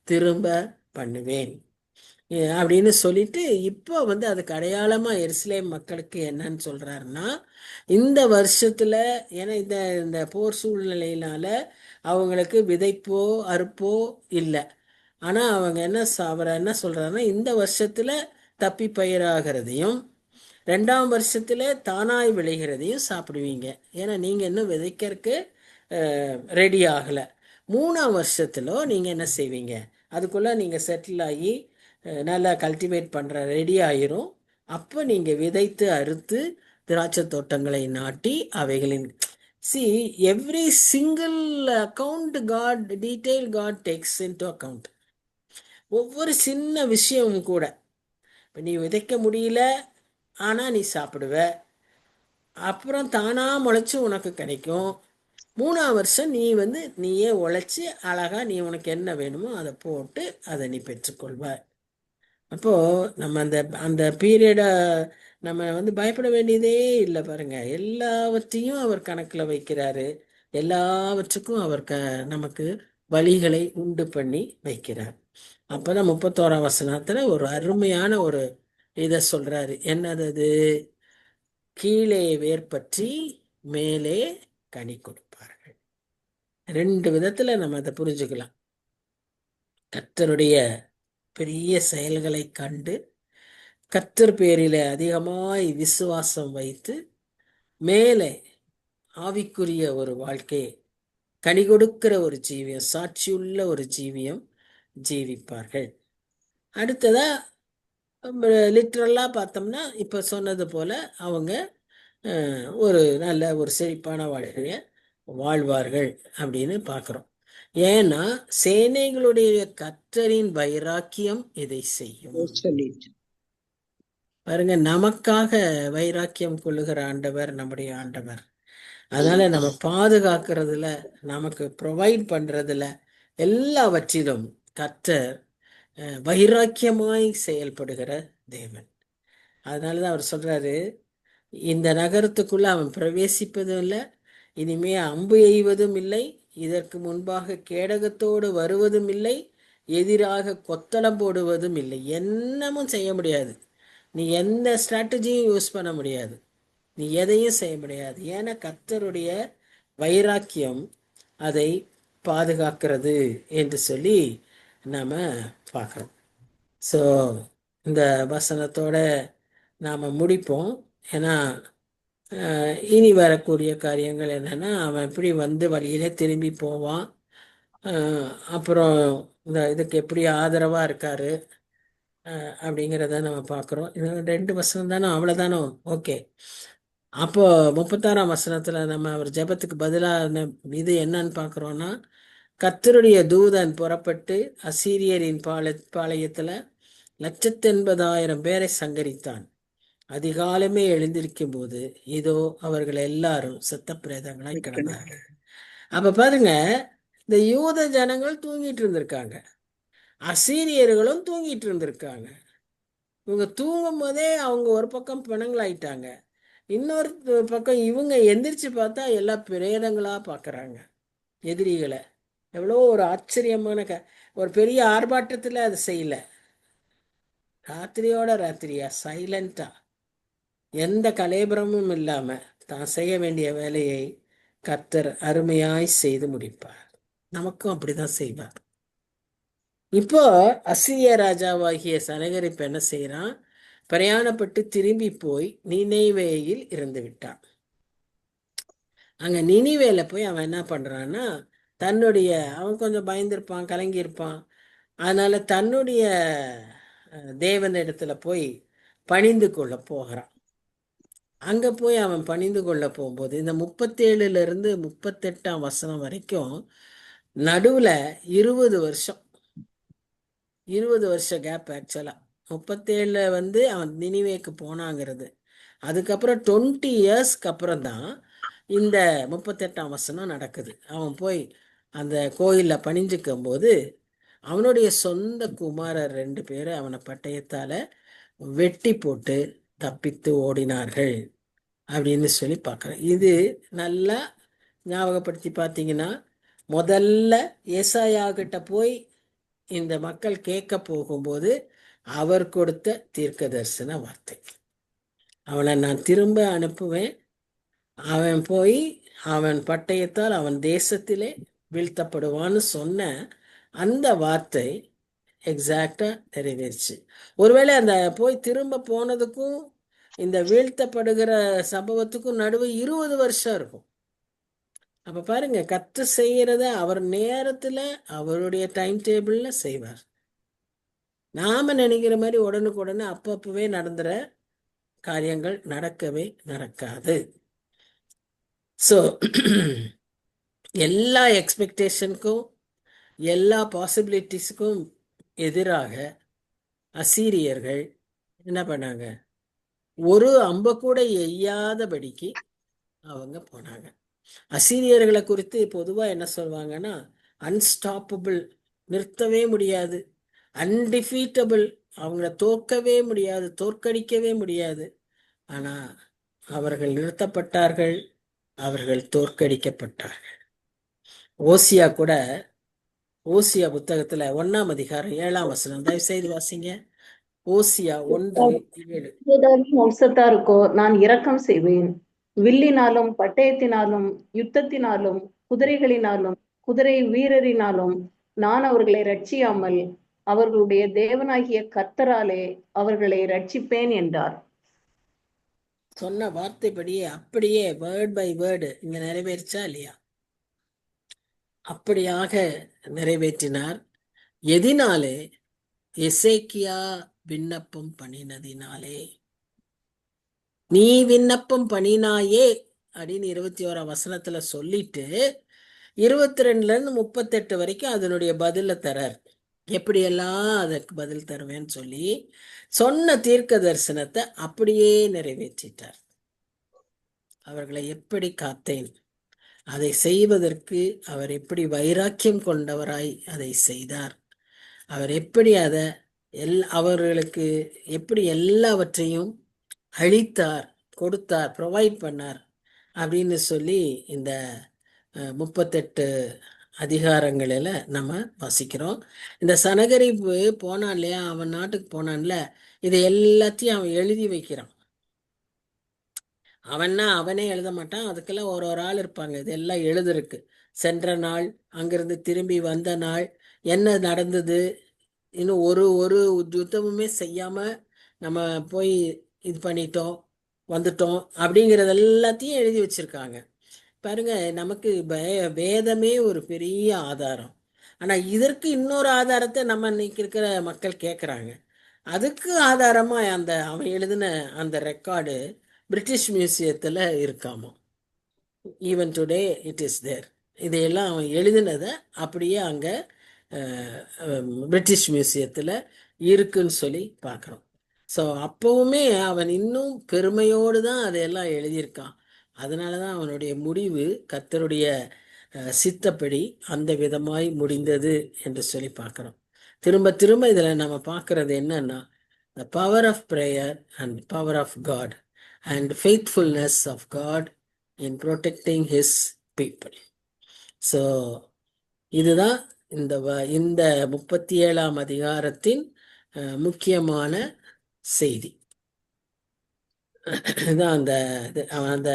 Speaker 1: திரும்ப பண்ணுவேன் அப்படின்னு சொல்லிட்டு இப்போ வந்து அதுக்கு அடையாளமா எருசலேம் மக்களுக்கு என்னன்னு சொல்றாருன்னா, இந்த வருஷத்துல, ஏன்னா இந்த போர் சூழ்நிலையினால அவங்களுக்கு விதைப்போ அறுப்போ இல்லை. ஆனா அவங்க அவர் என்ன சொல்றாருன்னா, இந்த வருஷத்துல தப்பி பயிராகிறதையும் 2ஆம் வருஷத்துல தானாய் விளைகிறதையும் சாப்பிடுவீங்க. ஏன்னா நீங்க இன்னும் விதைக்கிறதுக்கு ரெடி ஆகலை. 3ஆம் வருஷத்துல நீங்க என்ன செய்வீங்க, அதுக்குள்ள நீங்க செட்டில் ஆகி நல்லா கல்டிவேட் பண்ற ரெடி ஆயிரும். அப்போ நீங்க விதைத்து அறுத்து திராட்சை தோட்டங்களை நாட்டி அவைகளின் every single account God takes into account. ஒவ்வொரு சின்ன விஷயமும் கூட, இப்போ நீ விதைக்க முடியல ஆனா நீ சாப்பிடுவ, அப்புறம் தானா முளைச்சு உனக்கு கிடைக்கும். 3ஆம் வருஷம் நீ நீயே உழைச்சி அழகா நீ உனக்கு என்ன வேணுமோ அதை போட்டு அதை நீ பெற்றுக்கொள்வாய். அப்போ நம்ம அந்த அந்த பீரியடை நம்ம பயப்பட வேண்டியதே இல்லை. பாருங்க, எல்லாவற்றையும் அவர் கணக்குல வைக்கிறாரு. எல்லாவற்றுக்கும் அவர் நமக்கு வழிகளை உண்டு பண்ணி வைக்கிறார். அப்பதான் 31ஆம் வசனத்துல ஒரு அருமையான ஒரு இதை சொல்றாரு. என்னது அது? கீழே வேர்பற்றி மேலே கனி கொடுப்பார்கள். 2 விதத்துல நம்ம அதை புரிஞ்சுக்கலாம். கர்த்தருடைய பெரிய செயல்களை கண்டு கர்த்தர் பேரில அதிகமாய் விசுவாசம் வைத்து மேலே ஆவிக்குரிய ஒரு வாழ்க்கை, கனி கொடுக்கிற ஒரு ஜீவியம், சாட்சியுள்ள ஒரு ஜீவியம் ஜீவிப்பார்கள். அடுத்ததா லிட்ரலா பார்த்தோம்னா இப்ப சொன்னது போல அவங்க ஒரு நல்ல ஒரு செழிப்பான வாழ்க்கைய வாழ்வார்கள் அப்படின்னு பார்க்கிறோம். ஏன்னா சேனைகளுடைய கர்த்தரின் வைராக்கியம் இதை செய்யும்.
Speaker 3: சொல்லிட்டு
Speaker 1: பாருங்க, நமக்காக வைராக்கியம் கொள்ளுகிற ஆண்டவர் நம்முடைய ஆண்டவர். அதனால நம்ம பாதுகாக்கிறதுல, நமக்கு ப்ரொவைட் பண்றதுல, எல்லாவற்றிலும் கர்த்தர் வைராக்கியமாய் செயல்படுகிற தேவன். அதனாலதான் அவர் சொல்றாரு, இந்த நகரத்துக்குள்ள அவன் பிரவேசிப்பதும் இல்லை, இனிமே அம்பு எய்வதும் இல்லை, இதற்கு முன்பாக கேடகத்தோடு வருவதும் இல்லை, எதிராக கொத்தளம் போடுவதும் இல்லை. என்னமும் செய்ய முடியாது. நீ எந்த ஸ்ட்ராட்டஜியும் யூஸ் பண்ண முடியாது. நீ எதையும் செய்ய முடியாது. ஏன்னா கர்த்தருடைய வைராக்கியம் அதை பாதுகாக்கிறது என்று சொல்லி நாம பார்க்குறோம். ஸோ இந்த வசனத்தோட நாம் முடிப்போம். ஏன்னா இனி வரக்கூடிய காரியங்கள் என்னன்னா, அவன் எப்படி வழியிலே திரும்பி போவான், அப்புறம் இதுக்கு எப்படி ஆதரவாக இருக்காரு அப்படிங்கிறத நம்ம பார்க்குறோம். இது 2 வசனம் தானோ, அவ்வளோதானோ? ஓகே. அப்போ 36ஆம் வசனத்துல நம்ம அவர் ஜெபத்துக்கு பதிலாக இது என்னன்னு பார்க்குறோன்னா, கர்த்தருடைய தூதன் புறப்பட்டு அசீரியரின் பாளையத்துல 180,000 பேரை சங்கரித்தான். அதிகாலமே எழுந்திருக்கும் போது இதோ அவர்கள் எல்லாரும் செத்த பிரேதங்களாய் கிடந்தார்கள். அப்ப பாருங்க, இந்த யூத ஜனங்கள் தூங்கிட்டு இருந்திருக்காங்க, அசீரியர்களும் தூங்கிட்டு இருந்திருக்காங்க. இவங்க தூங்கும் போதே அவங்க ஒரு பக்கம் பிணங்களாயிட்டாங்க, இன்னொரு பக்கம் இவங்க எந்திரிச்சு பார்த்தா எல்லா பிரேதங்களா பார்க்குறாங்க எதிரிகளை. எவ்வளோ ஒரு ஆச்சரியமான ஒரு பெரிய ஆர்ப்பாட்டத்தில் அது செய்யல, ராத்திரியோட ராத்திரியா சைலண்டா, எந்த கலேபரமும் இல்லாம தான் செய்ய வேண்டிய வேலையை கர்த்தர் அருமையாய் செய்து முடிப்பார். நமக்கும் அப்படிதான் செய்வார். இப்போ அசீரிய ராஜாவாகிய சனகரிப்பு என்ன செய்யறான்? பிரயாணப்பட்டு திரும்பி போய் நினைவேயில் இருந்து விட்டான். அங்க நினிவேல போய் அவன் என்ன பண்றான்னா, அவன் கொஞ்சம் பயந்திருப்பான், கலங்கியிருப்பான். அதனால தன்னுடைய தேவனிடத்துல போய் பணிந்து கொள்ள போகிறான். அங்க போய் அவன் பணிந்து கொள்ள போகும்போது இந்த 37ல இருந்து 38ஆம் வசனம் வரைக்கும் நடுவுல 20 வருஷம் கேப். ஆக்சுவலா 37ல அவன் நினிவேக்கு போனாங்கிறது. அதுக்கப்புறம் 20 இயர்ஸ்க்கு அப்புறம் தான் இந்த 38ஆம் வசனம் நடக்குது. அவன் போய் அந்த கோயில்ல பணிஞ்சுக்கும் போது அவனுடைய சொந்த குமாரர் 2 பேரை அவனை பட்டயத்தால வெட்டி போட்டு தப்பித்து ஓடினார்கள் அப்படின்னு சொல்லி பார்க்குறேன். இது நல்லா ஞாபகப்படுத்தி பார்த்தீங்கன்னா, முதல்ல ஏசாயா கிட்ட போய் இந்த மக்கள் கேட்க போகும்போது அவர் கொடுத்த தீர்க்க தரிசன வார்த்தை, அவனை நான் திரும்ப அனுப்புவேன், அவன் போய் அவன் பட்டயத்தால் அவன் தேசத்திலே வீழ்த்தப்படுவான்னு சொன்ன அந்த வார்த்தை எக்ஸாக்டா நிறைவேறிச்சு. ஒருவேளை அந்த போய் திரும்ப போனதுக்கும் இந்த வீழ்த்தப்படுகிற சம்பவத்துக்கும் நடுவு 20 வருஷம் இருக்கும். அப்ப பாருங்க, கர்த்தர் செய்யறத அவர் நேரத்துல அவருடைய டைம் டேபிள்ல செய்வார். நாம நினைக்கிற மாதிரி உடனுக்குடனே அப்பவே நடந்துற காரியங்கள் நடக்கவே நடக்காது. ஸோ எல்லா எக்ஸ்பெக்டேஷனுக்கும் எல்லா பாசிபிலிட்டிஸுக்கும் எதிராக அசீரியர்கள் என்ன பண்ணாங்க? ஒரு அம்ப கூட எய்யாதபடிக்கு அவங்க போனாங்க. அசீரியர்களை குறித்து பொதுவா என்ன சொல்வாங்கன்னா, அன்ஸ்டாப்பபிள், நிறுத்தவே முடியாது, அன்டிஃபீட்டபிள், அவங்கள தோற்கவே முடியாது, தோற்கடிக்கவே முடியாது. ஆனா அவர்கள் நிறுத்தப்பட்டார்கள், அவர்கள் தோற்கடிக்கப்பட்டார்கள். ஓசியா கூட, ஓசியா புத்தகத்துல 1ஆம் அதிகாரம் 7ஆம் வசனம், தயவு செய்து வாசிங்க. ஓசியா 1:7.
Speaker 2: வம்சத்தாருக்கோ நான் இரக்கம் செய்வேன், வில்லினாலும் பட்டயத்தினாலும் யுத்தத்தினாலும் குதிரைகளினாலும் குதிரை வீரரினாலும் நான் அவர்களை ரட்சியாமல் அவர்களுடைய தேவனாகிய கர்த்தராலே அவர்களை ரட்சிப்பேன் என்றார்.
Speaker 1: சொன்ன வார்த்தைப்படியே அப்படியே வேர்ட் பை வேர்டு இங்க நிறைவேறிச்சா இல்லையா? அப்படியாக நிறைவேற்றினார். எதினாலே? எசேக்கியா விண்ணப்பம் பண்ணினதினாலே. நீ விண்ணப்பம் பண்ணினாயே அப்படின்னு 21ஆம் வசனத்துல சொல்லிட்டு 22ல இருந்து 38 வரைக்கும் அதனுடைய பதில தரார். எப்படியெல்லாம் அதற்கு பதில் தருவேன்னு சொல்லி சொன்ன தீர்க்க தரிசனத்தை அப்படியே நிறைவேற்றிட்டார். அவர்களை எப்படி காத்தேன், அதை செய்வதற்கு அவர் எப்படி வைராக்கியம் கொண்டவராய் அதை செய்தார், அவர் எப்படி அதை அவர்களுக்கு எப்படி எல்லாவற்றையும் அளித்தார், கொடுத்தார், ப்ரொவைட் பண்ணார் அப்படின்னு சொல்லி இந்த 38 அதிகாரங்களில் நம்ம வாசிக்கிறோம். இந்த சனகரிப்பு போனான் இல்லையா, அவன் நாட்டுக்கு போனான்ல, இதை எல்லாத்தையும் அவன் எழுதி வைக்கிறான். அவன்னா அவனே எழுத மாட்டான், அதுக்கெல்லாம் ஒரு ஒரு ஆள் இருப்பாங்க, இதெல்லாம் எழுதுருக்கு. சென்ற நாள், அங்கிருந்து திரும்பி வந்த நாள், என்ன நடந்தது, இன்னும் ஒரு ஒரு யுத்தமுமே செய்யாம நம்ம போய் இது பண்ணிட்டோம் வந்துட்டோம் அப்படிங்கிறது எல்லாத்தையும் எழுதி வச்சிருக்காங்க. பாருங்க, நமக்கு வேதமே ஒரு பெரிய ஆதாரம். ஆனா இதற்கு இன்னொரு ஆதாரத்தை நம்ம இன்னைக்கு இருக்கிற மக்கள் கேட்குறாங்க. அதுக்கு ஆதாரமா அந்த அவன் எழுதின அந்த ரெக்கார்டு பிரிட்டிஷ் மியூசியத்தில் இருக்காமோ. Even today it is there. இதையெல்லாம் அவன் எழுதினதை அப்படியே அங்கே பிரிட்டிஷ் மியூசியத்தில் இருக்குன்னு சொல்லி பார்க்குறோம். ஸோ அப்போவுமே அவன் இன்னும் பெருமையோடு தான் அதையெல்லாம் எழுதியிருக்கான். அதனால தான் அவனுடைய முடிவு கர்த்தருடைய சித்தப்படி அந்த விதமாய் முடிந்தது என்று சொல்லி பார்க்குறோம். திரும்ப திரும்ப இதில் நம்ம பார்க்குறது என்னன்னா, the power of prayer and power of God and faithfulness of God in protecting his people. So இதுதான் இந்த 37ஆம் அதிகாரத்தின் முக்கியமான செய்தி. இதுதான் அவன் அந்த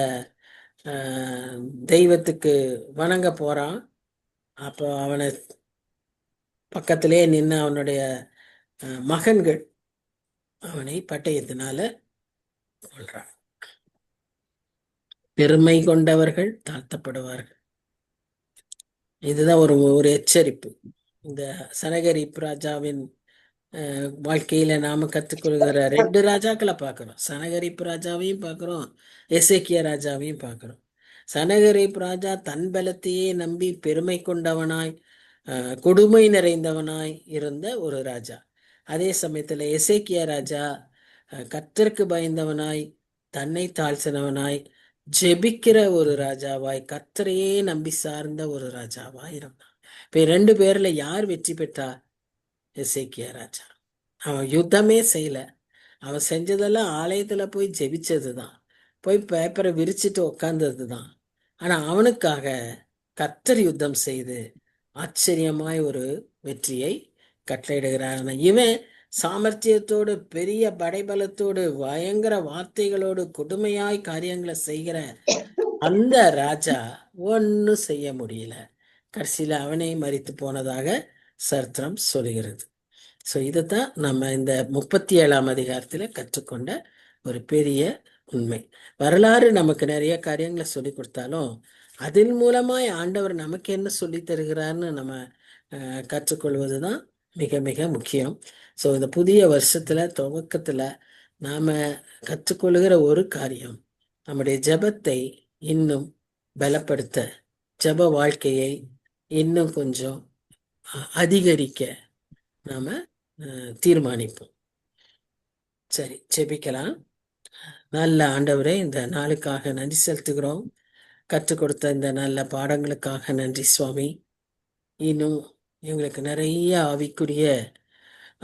Speaker 1: தெய்வத்துக்கு வணங்க போறான். அப்போ அவனை பக்கத்திலே நின்று அவனுடைய மகன்கள் அவனை பட்டயத்தினால கொள்றான். பெருமை கொண்டவர்கள் தாழ்த்தப்படுவார்கள். இதுதான் ஒரு எச்சரிப்பு. இந்த சனகரிப் ராஜாவின் வாழ்க்கையில நாம கற்றுக்கொள்கிற 2 ராஜாக்களை பார்க்கிறோம். சனகரிப் ராஜாவையும் பார்க்கிறோம், எசேக்கியா ராஜாவையும் பார்க்கிறோம். சனகரிப் ராஜா தன் பலத்தையே நம்பி பெருமை கொண்டவனாய் கொடுமை நிறைந்தவனாய் இருந்த ஒரு ராஜா. அதே சமயத்துல எசேக்கியா ராஜா கர்த்தருக்கு பயந்தவனாய், தன்னை தாழ்த்தினவனாய், ஜெபிக்கிற ஒரு ராஜாவாய், கர்த்தரையே நம்பி சார்ந்த ஒரு ராஜாவாய் இருந்தான். இப்ப 2 பேர்ல யார் வெற்றி பெற்றா? எசேக்கியா ராஜா. அவன் யுத்தமே செய்யல. அவன் செஞ்சதெல்லாம் ஆலயத்துல போய் ஜெபிச்சது தான், போய் பேப்பரை விரிச்சிட்டு உக்காந்தது தான். ஆனா அவனுக்காக கர்த்தர் யுத்தம் செய்து ஆச்சரியமாய் ஒரு வெற்றியை கட்டளையிடுகிறான். இவன் சாமர்த்தியத்தோடு, பெரிய படைபலத்தோடு, பயங்கர வார்த்தைகளோடு, கொடுமையாய் காரியங்களை செய்கிற அந்த ராஜா ஒன்னும் செய்ய முடியல. கடைசியில அவனே மரித்து போனதாக சரித்திரம் சொல்கிறது. ஸோ இதைத்தான் நம்ம இந்த 37ஆம் அதிகாரத்தில் கற்றுக்கொண்ட ஒரு பெரிய உண்மை. வரலாறு நமக்கு நிறைய காரியங்களை சொல்லி கொடுத்தாலும் அதன் மூலமாய் ஆண்டவர் நமக்கு என்ன சொல்லி தருகிறார்னு நம்ம கற்றுக்கொள்வது தான் மிக மிக முக்கியம். ஸோ இந்த புதிய வருஷத்துல துவக்கத்துல நாம கற்றுக்கொள்கிற ஒரு காரியம், நம்முடைய ஜெபத்தை இன்னும் பலப்படுத்த, ஜெப வாழ்க்கையை இன்னும் கொஞ்சம் அதிகரிக்க நாம தீர்மானிப்போம். சரி, ஜெபிக்கலாம். நல்ல ஆண்டவரே, இந்த நாளுக்காக நன்றி செலுத்துகிறோம். கற்றுக் கொடுத்த இந்த நல்ல பாடங்களுக்காக நன்றி சுவாமி. இன்னும் எங்களுக்கு நிறைய ஆவிக்குரிய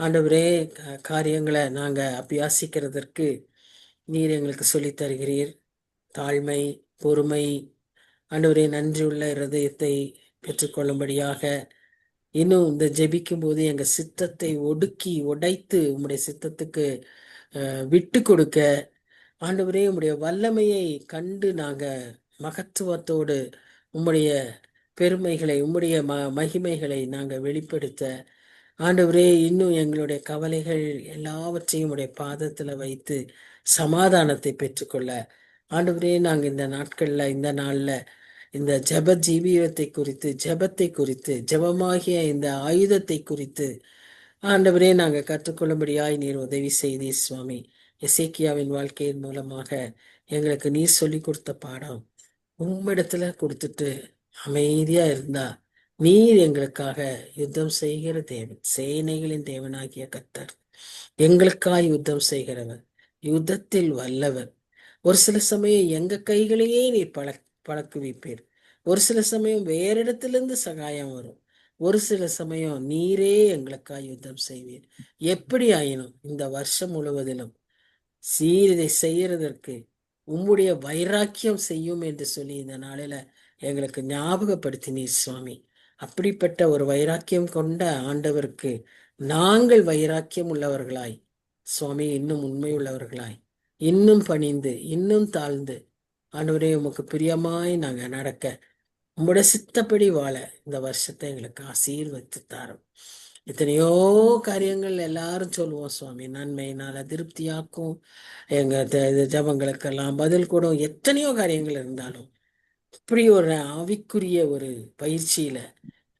Speaker 1: ஆண்டவரே காரியங்களை நாங்க அபியாசிக்கிறதற்கு நீர் எங்களுக்கு சொல்லித் தருகிறீர். தாழ்மை, பொறுமை, ஆண்டவரே நன்றியுள்ள இருதயத்தை பெற்றுக்கொள்ளும்படியாக இன்னும் இந்த ஜெபிக்கும் போது எங்க சித்தத்தை ஒடுக்கி உடைத்து உம்முடைய சித்தத்துக்கு விட்டு கொடுக்க ஆண்டவரே உம்முடைய வல்லமையை கண்டு நாங்க மகத்துவத்தோடு உம்முடைய பெருமைகளை உம்முடைய மகிமைகளை நாங்க வெளிப்படுத்த ஆண்டவரே இன்னும் எங்களுடைய கவலைகள் எல்லாவற்றையும் உடைய பாதத்துல வைத்து சமாதானத்தை பெற்றுக்கொள்ள ஆண்டவரே நாங்க இந்த நாட்கள்ல இந்த நாள்ல இந்த ஜெப ஜீவியத்தை குறித்து ஜெபத்தை குறித்து ஜெபமாகிய இந்த ஆயுதத்தை குறித்து ஆண்டவரே நாங்க கற்றுக்கொள்ளும்படியாய் நீர் உதவி செய்தீர் சுவாமி. எசேக்கியாவின் வாழ்க்கையின் மூலமாக எங்களுக்கு நீர் சொல்லி கொடுத்த பாடம் உம்மிடத்துல கொடுத்துட்டு அமைதியா இருந்தா நீர் எங்களுக்காக யுத்தம் செய்கிற தேவன், சேனைகளின் தேவனாகிய கர்த்தர் எங்களுக்காய் யுத்தம் செய்கிறவர், யுத்தத்தில் வல்லவர். ஒரு சில சமயம் எங்க கைகளையே நீர் பழக்குவிப்பீர். ஒரு சில சமயம் வேற இடத்திலிருந்து சகாயம் வரும். ஒரு சில சமயம் நீரே எங்களுக்காய் யுத்தம் செய்வீர். எப்படி ஆயினும் இந்த வருஷம் முழுவதிலும் இதை செய்யறதற்கு உம்முடைய வைராக்கியம் செய்யும் என்று சொல்லி இந்த நாளில எங்களுக்கு ஞாபகப்படுத்தினீர் சுவாமி. அப்படிப்பட்ட ஒரு வைராக்கியம் கொண்ட ஆண்டவருக்கு நாங்கள் வைராக்கியம் உள்ளவர்களாய் சுவாமி, இன்னும் உண்மை உள்ளவர்களாய், இன்னும் பணிந்து இன்னும் தாழ்ந்து ஆண்டவரே உமக்கு பிரியமாய் நாங்க நடக்க உம்முடைய சித்தப்படி வாழ இந்த வருஷத்தை எங்களுக்கு ஆசீர்வதித்து தாரும். எத்தனையோ காரியங்கள் எல்லாரும் சொல்லுவோம் சுவாமி, நன்மையினால திருப்தியாக்கும், எங்க ஜபங்களுக்கெல்லாம் பதில் கூட எத்தனையோ காரியங்கள் இருந்தாலும் இப்படி ஒரு ஆவிக்குரிய ஒரு பயிற்சியில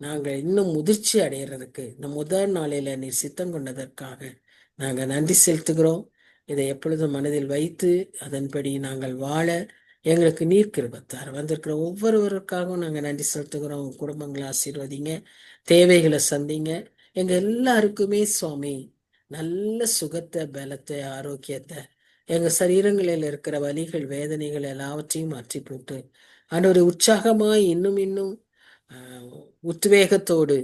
Speaker 1: நாங்கள் இன்னும் முதிர்ச்சி அடைகிறதுக்கு இந்த முதல் நாளில நீர் சித்தம் கொண்டதற்காக நாங்க நன்றி செலுத்துகிறோம். இதை எப்பொழுதும் மனதில் வைத்து அதன்படி நாங்கள் வாழ எங்களுக்கு நீர் கிருபத்தார். வந்திருக்கிற ஒவ்வொருவருக்காகவும் நாங்க நன்றி செலுத்துகிறோம். குடும்பங்களை ஆசீர்வதிங்க, தேவைகளை சந்திங்க. எங்க எல்லாருக்குமே சுவாமி நல்ல சுகத்தை, பலத்தை, ஆரோக்கியத்தை, எங்க சரீரங்களில் இருக்கிற வலிகள், வேதனைகள் எல்லாவற்றையும் மாற்றி போட்டு ஆண்டவரை உற்சாகமாய் இன்னும் இன்னும் உத்வேகத்தோடு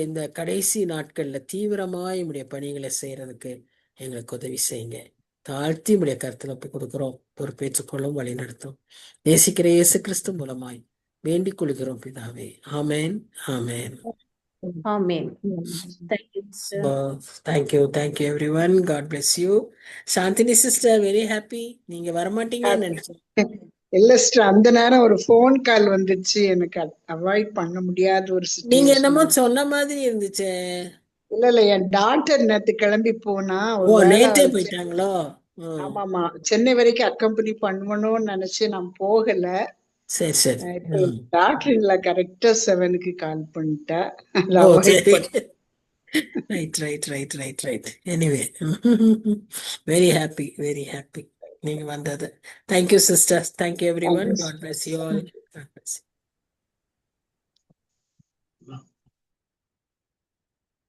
Speaker 1: இந்த கடைசி நாட்கள்ல தீவிரமாய் உடைய பணிகளை செய்யறதுக்கு எங்களுக்கு உதவி செய்யுங்க. தாழ்த்தி உடைய கருத்துல ஒப்பு கொடுக்கிறோம். பொறுப்பேற்றுக்கொள்ளும், வழி நடத்தும். நேசிக்கிற இயேசு கிறிஸ்து மூலமாய் வேண்டிக் கொள்கிறோம் பிதாவே. ஆமேன், ஆமேன்,
Speaker 2: ஆமென்.
Speaker 1: Thank you everyone. God bless you. Chandini sister, very happy. நீங்க வரமாட்டீங்கன்னு நினைச்சேன்.
Speaker 3: இல்ல சிஸ்டர், அந்த நேரம் ஒரு போன் கால் வந்துச்சு, எனக்கு அவாய்ட் பண்ண முடியாத ஒரு
Speaker 1: நீங்க
Speaker 3: சிச்சுவேஷன்.
Speaker 1: என்னமோ சொன்ன மாதிரி இருந்துச்சு.
Speaker 3: இல்ல என் டாக்டர் நேத்து கிளம்பி போனா,
Speaker 1: நேற்றே போயிட்டாங்களோ?
Speaker 3: ஆமாமா, சென்னை வரைக்கும் அக்கம்பெனி பண்ணணும்னு நினைச்சு நான் போகல.
Speaker 1: சரி சரி.
Speaker 3: டாக்டர் கரெக்டா 7க்கு கால் பண்ணிட்டா.
Speaker 1: ரைட். எனிவே, வெரி ஹாப்பி நீங்க வந்தது. Thank you sisters. Thank you everyone. God bless you all. God bless you.